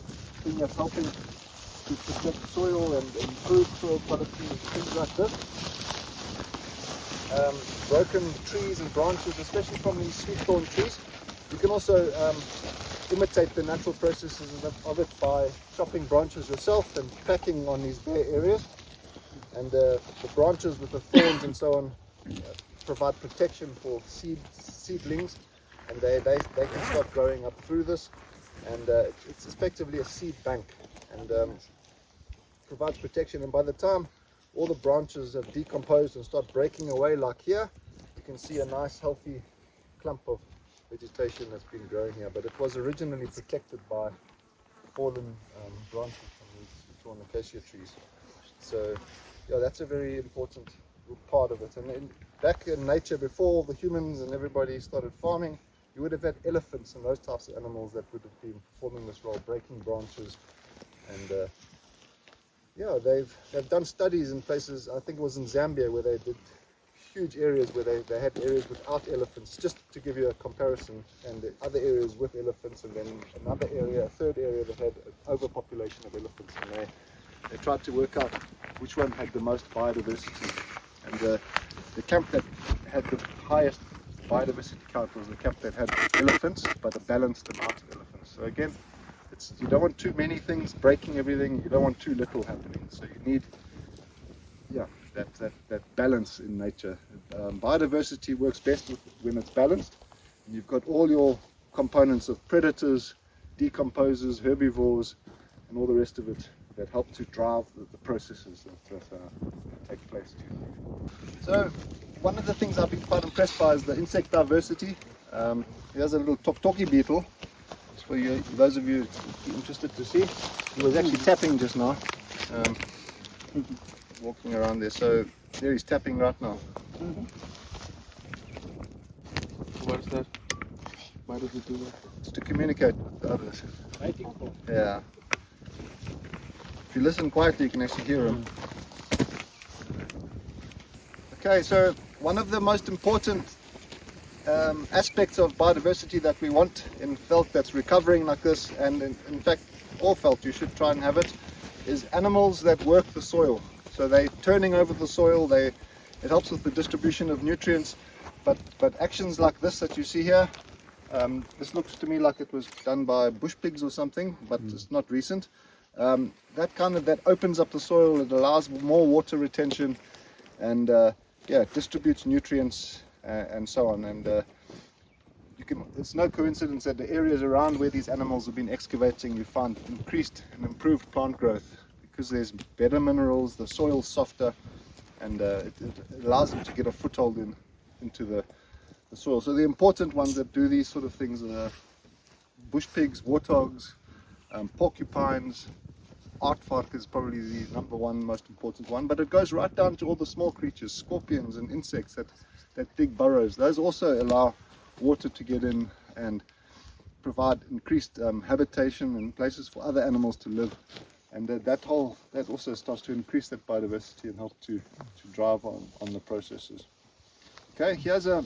Speaker 13: thing that's helping to protect soil and improve soil quality is things like this. Broken trees and branches, especially from these sweet thorn trees. You can also imitate the natural processes of it by chopping branches yourself and packing on these bare areas. And the branches with the thorns and so on provide protection for seedlings, and they can start growing up through this. And it's effectively a seed bank, and provides protection. And by the time all the branches have decomposed and start breaking away, like here, you can see a nice healthy clump of vegetation that's been growing here, but it was originally protected by fallen branches from these torn acacia trees. So yeah, that's a very important part of it. And then back in nature, before the humans and everybody started farming, you would have had elephants and those types of animals that would have been performing this role, breaking branches and yeah, they've done studies in places, I think it was in Zambia, where they did huge areas where they had areas without elephants, just to give you a comparison, and the other areas with elephants, and then another area, a third area that had an overpopulation of elephants, and they tried to work out which one had the most biodiversity. And the camp that had the highest biodiversity count was the camp that had elephants, but a balanced amount of elephants. So again, you don't want too many things breaking everything, you don't want too little happening. So you need, yeah, that balance in nature. Biodiversity works best when it's balanced. And you've got all your components of predators, decomposers, herbivores, and all the rest of it that help to drive the processes that take place too. So one of the things I've been quite impressed by is the insect diversity. Here's a little talkie beetle. It's for you, those of you interested to see. He was actually tapping just now. Walking around there, so there he's tapping right now.
Speaker 5: What is that? Why does it do that?
Speaker 13: It's to communicate with the others. Yeah. If you listen quietly, you can actually hear him. Okay, so one of the most important aspects of biodiversity that we want in veld that's recovering like this, and in fact all veld you should try and have it, is animals that work the soil. So they're turning over the soil, it helps with the distribution of nutrients, but actions like this that you see here, this looks to me like it was done by bush pigs or something, but it's not recent. That opens up the soil, it allows more water retention, and yeah, it distributes nutrients and so on. And it's no coincidence that the areas around where these animals have been excavating, you find increased and improved plant growth, because there's better minerals, the soil's softer, and it allows them to get a foothold into the soil. So the important ones that do these sort of things are bush pigs, warthogs, porcupines. Aardvark is probably the number one most important one, but it goes right down to all the small creatures, scorpions and insects that dig burrows. Those also allow water to get in and provide increased habitation and places for other animals to live. And that also starts to increase that biodiversity and help to drive on the processes. Okay, here's a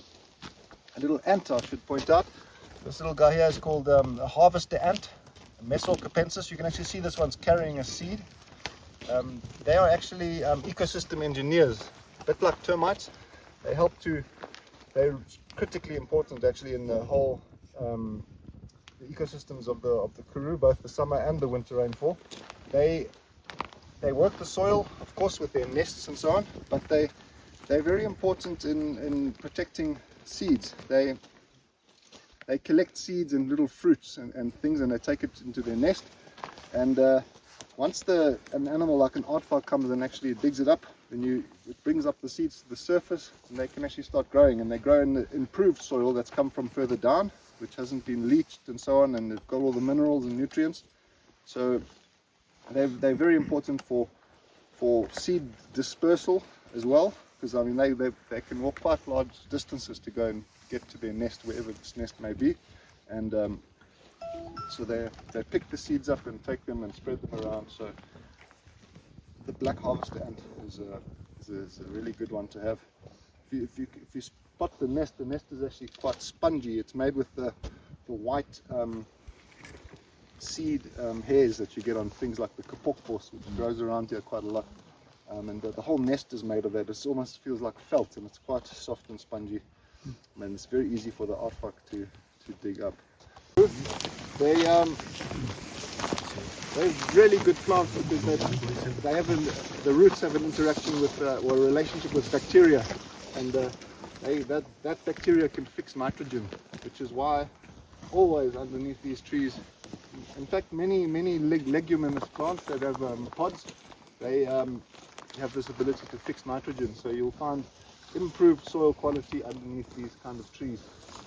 Speaker 13: little ant I should point out. This little guy here is called a harvester ant, Mesorcapensis. You can actually see this one's carrying a seed. They are actually ecosystem engineers, a bit like termites. They're critically important actually in the whole the ecosystems of the Karoo, both the summer and the winter rainfall. They work the soil, of course, with their nests and so on, but they're very important in protecting seeds. They collect seeds and little fruits and things, and they take it into their nest. And once an animal like an aardvark comes and actually digs it up, then it brings up the seeds to the surface, and they can actually start growing. And they grow in the improved soil that's come from further down, which hasn't been leached and so on, and they've got all the minerals and nutrients. So they're very important for seed dispersal as well, because I mean they can walk quite large distances to go and get to their nest, wherever this nest may be, and so they pick the seeds up and take them and spread them around. So the black harvester ant is a really good one to have. If you spot the nest is actually quite spongy. It's made with the white seed hairs that you get on things like the kapokbos, which grows around here quite a lot. And the whole nest is made of that. It almost feels like felt, and it's quite soft and spongy. And it's very easy for the aardvark to dig up. They're really good plants because the roots have an interaction with or a relationship with bacteria, and that bacteria can fix nitrogen, which is why always underneath these trees, in fact many leguminous plants that have pods, they have this ability to fix nitrogen. So you'll find improved soil quality underneath these kind of trees.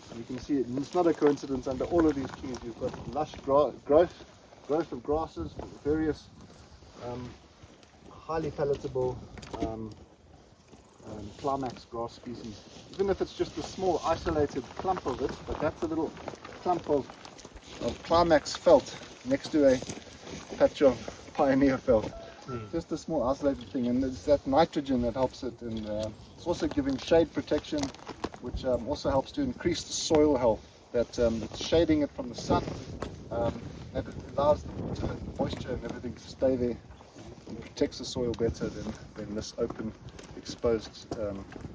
Speaker 13: And you can see it, and it's not a coincidence, under all of these trees you've got lush growth of grasses, various highly palatable climax grass species. Even if it's just a small isolated clump of it, but that's a little clump of climax veld next to a patch of pioneer veld. Just a small isolated thing, and it's that nitrogen that helps it, and it's also giving shade protection, which also helps to increase the soil health. That it's shading it from the sun, and it allows the water and moisture and everything to stay there, and protects the soil better than this open, exposed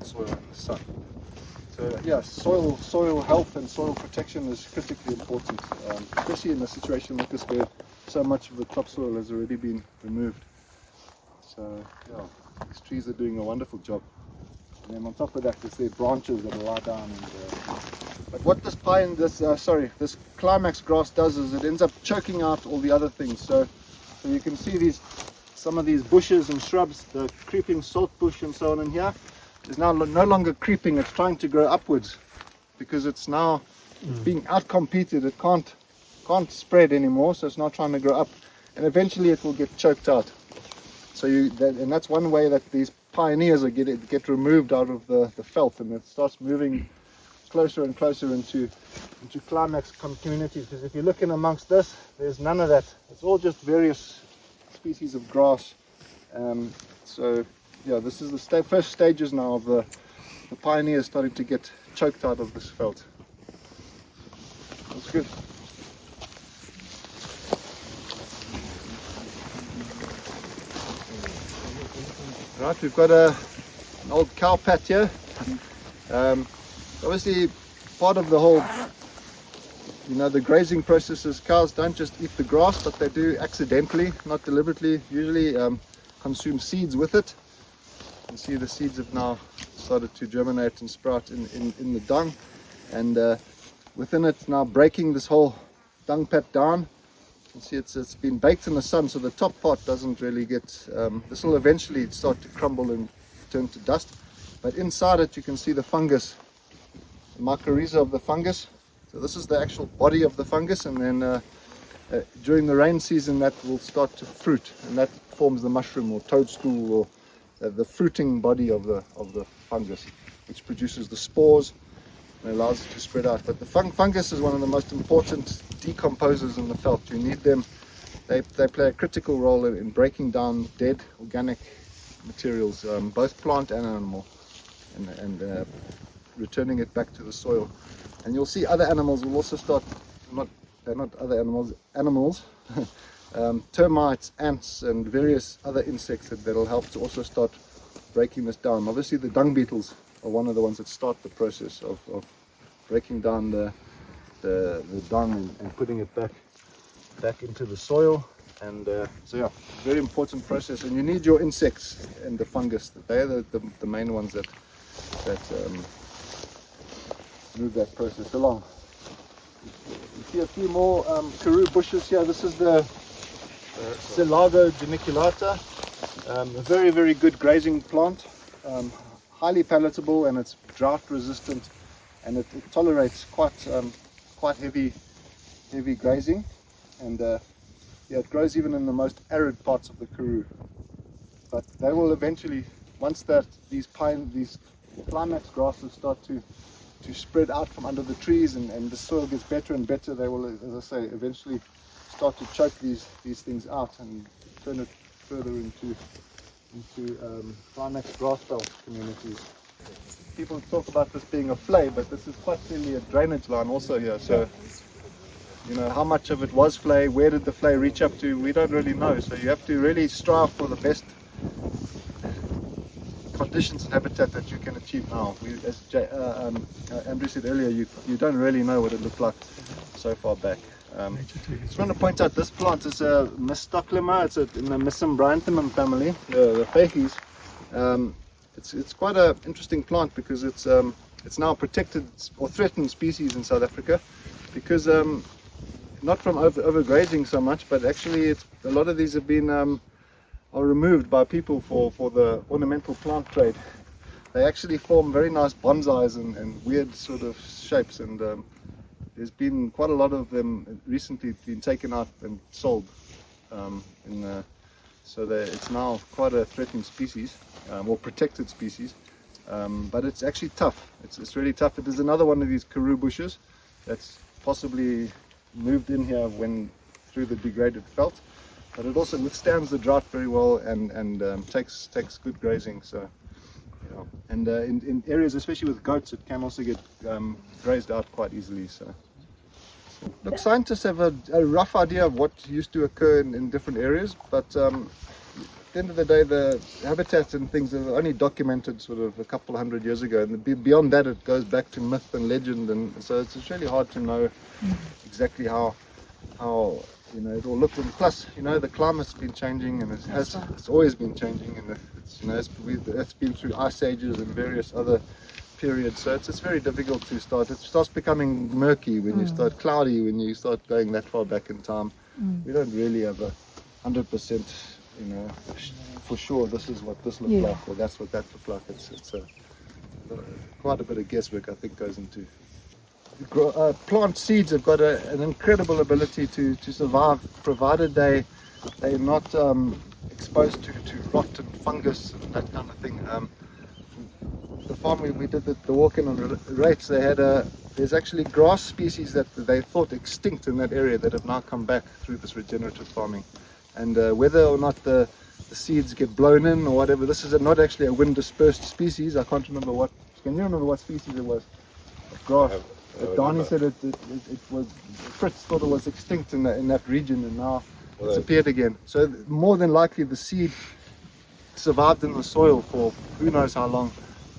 Speaker 13: soil in the sun. So yeah, soil health and soil protection is critically important, especially in a situation like this where so much of the topsoil has already been removed. So yeah, these trees are doing a wonderful job. And then on top of that, there's their branches that lie down. But what this this climax grass does is it ends up choking out all the other things. So you can see some of these bushes and shrubs, the creeping saltbush and so on in here, is now no longer creeping. It's trying to grow upwards because it's now being outcompeted. It can't spread anymore, so it's not trying to grow up, and eventually it will get choked out. So and that's one way that these pioneers get removed out of the veld, and it starts moving closer and closer into climax communities. Because if you look in amongst this, there's none of that. It's all just various species of grass. So yeah, this is the first stages now of the pioneers starting to get choked out of this veld. That's good. Right, we've got an old cow pat here. Obviously, part of the whole, the grazing processes, cows don't just eat the grass, but they do accidentally, not deliberately, usually consume seeds with it. You can see the seeds have now started to germinate and sprout in the dung, and within it now breaking this whole dung pat down. You can see it's been baked in the sun, so the top part doesn't really get, this will eventually start to crumble and turn to dust, but inside it you can see the fungus, the mycorrhiza of the fungus. So this is the actual body of the fungus, and then during the rain season that will start to fruit, and that forms the mushroom or toadstool, or the fruiting body of the fungus, which produces the spores and allows it to spread out. But the fungus is one of the most important decomposers in the veld. You need them. They play a critical role in breaking down dead organic materials, both plant and animal, and returning it back to the soil. And you'll see other animals will also start, they're not other animals, termites, ants, and various other insects that'll help to also start breaking this down. Obviously the dung beetles are one of the ones that start the process of breaking down the dung and putting it back into the soil. And so yeah, very important process. And you need your insects and the fungus. They're the main ones that move that process along. You see a few more karoo bushes here. This is the Silago geniculata, a very, very good grazing plant, highly palatable, and it's drought resistant, and it tolerates quite heavy grazing, and yeah, it grows even in the most arid parts of the Karoo. But they will eventually, once these climax grasses start to spread out from under the trees, and the soil gets better and better, they will, as I say, eventually start to choke these things out and turn it further into climax grass belt communities. People talk about this being a flay, but this is quite clearly a drainage line also here. So, how much of it was flay, where did the flay reach up to, we don't really know. So you have to really strive for the best conditions and habitat that you can achieve now. As Andrew said earlier, you don't really know what it looked like so far back. Just want to point out this plant is a Mystoclima. It's in the Misumbrianthemum family, the Fahis. It's quite an interesting plant because it's now a protected or threatened species in South Africa, because not from overgrazing so much, but actually a lot of these have been are removed by people for the ornamental plant trade. They actually form very nice bonsais and weird sort of shapes, and there's been quite a lot of them recently been taken out and sold. So it's now quite a threatened species, or protected species, but it's actually tough. It's really tough. It is another one of these karoo bushes that's possibly moved in here through the degraded veld. but it also withstands the drought very well and takes good grazing. So, yeah. And in areas, especially with goats, it can also get grazed out quite easily. So, look, scientists have a rough idea of what used to occur in different areas, but at the end of the day, the habitats and things are only documented sort of a couple hundred years ago, and beyond that, it goes back to myth and legend, and so it's really hard to know exactly how it all looked. And plus, the climate's been changing, and it's always been changing, and it's been through ice ages and various other periods. So it's very difficult to start. It starts becoming murky when you start cloudy, when you start going that far back in time. We don't really have 100%, for sure this is what this looked like, or that's what that looked like. It's quite a bit of guesswork, I think, goes into. Plant seeds have got an incredible ability to survive, provided they're not exposed to rot and fungus and that kind of thing. The farm we did the walk-in on rates, there's actually grass species that they thought extinct in that area that have now come back through this regenerative farming. And whether or not the seeds get blown in or whatever, this is not actually a wind-dispersed species. I can't remember what. Can you remember what species it was? Of grass. Donnie said it was. Fritz thought it was extinct in that region, and now it's appeared again. So more than likely, the seed survived in the soil for who knows how long.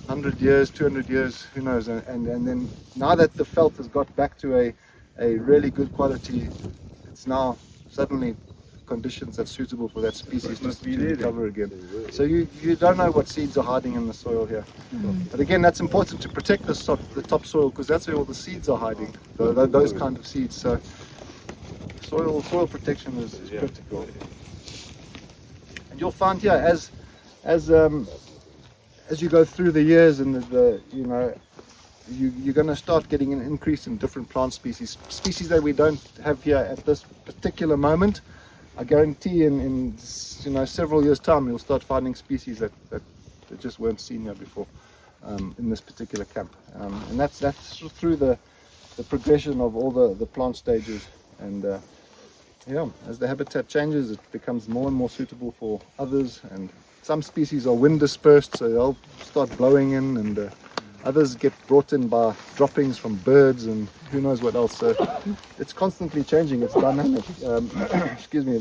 Speaker 13: 100 years, 200 years, who knows, and then now that the felt has got back to a really good quality, it's now suddenly conditions that's suitable for that species to recover again. So you don't know what seeds are hiding in the soil here. But again, that's important to protect the topsoil, because that's where all the seeds are hiding, those kind of seeds. So soil protection is critical. And you'll find here, as you go through the years, and you're going to start getting an increase in different plant species that we don't have here at this particular moment. I guarantee in several years' time, you'll start finding species that just weren't seen here before in this particular camp, and that's through the progression of all the plant stages. And as the habitat changes, it becomes more and more suitable for others, and some species are wind dispersed, so they'll start blowing in, and others get brought in by droppings from birds and who knows what else. So it's constantly changing. It's dynamic. Excuse me.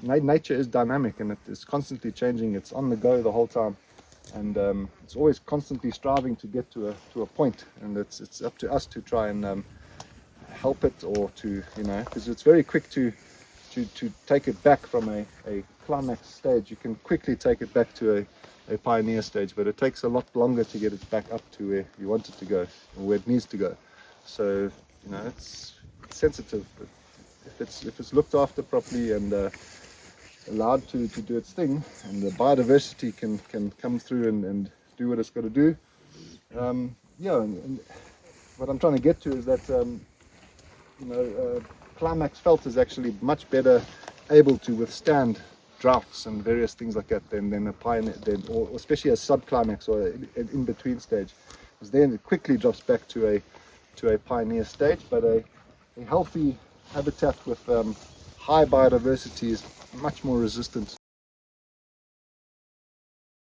Speaker 13: Nature is dynamic, and it is constantly changing. It's on the go the whole time, and it's always constantly striving to get to a point. And it's up to us to try and help it, or to because it's very quick to take it back from a climax stage. You can quickly take it back to a pioneer stage, but it takes a lot longer to get it back up to where you want it to go, or where it needs to go. So it's sensitive, but if it's looked after properly and allowed to do its thing, and the biodiversity can come through and do what it's got to do. And what I'm trying to get to is that climax felt is actually much better able to withstand droughts and various things like that than a pioneer, or especially a subclimax or an in-between stage, because then it quickly drops back to a pioneer stage. But a healthy habitat with high biodiversity is much more resistant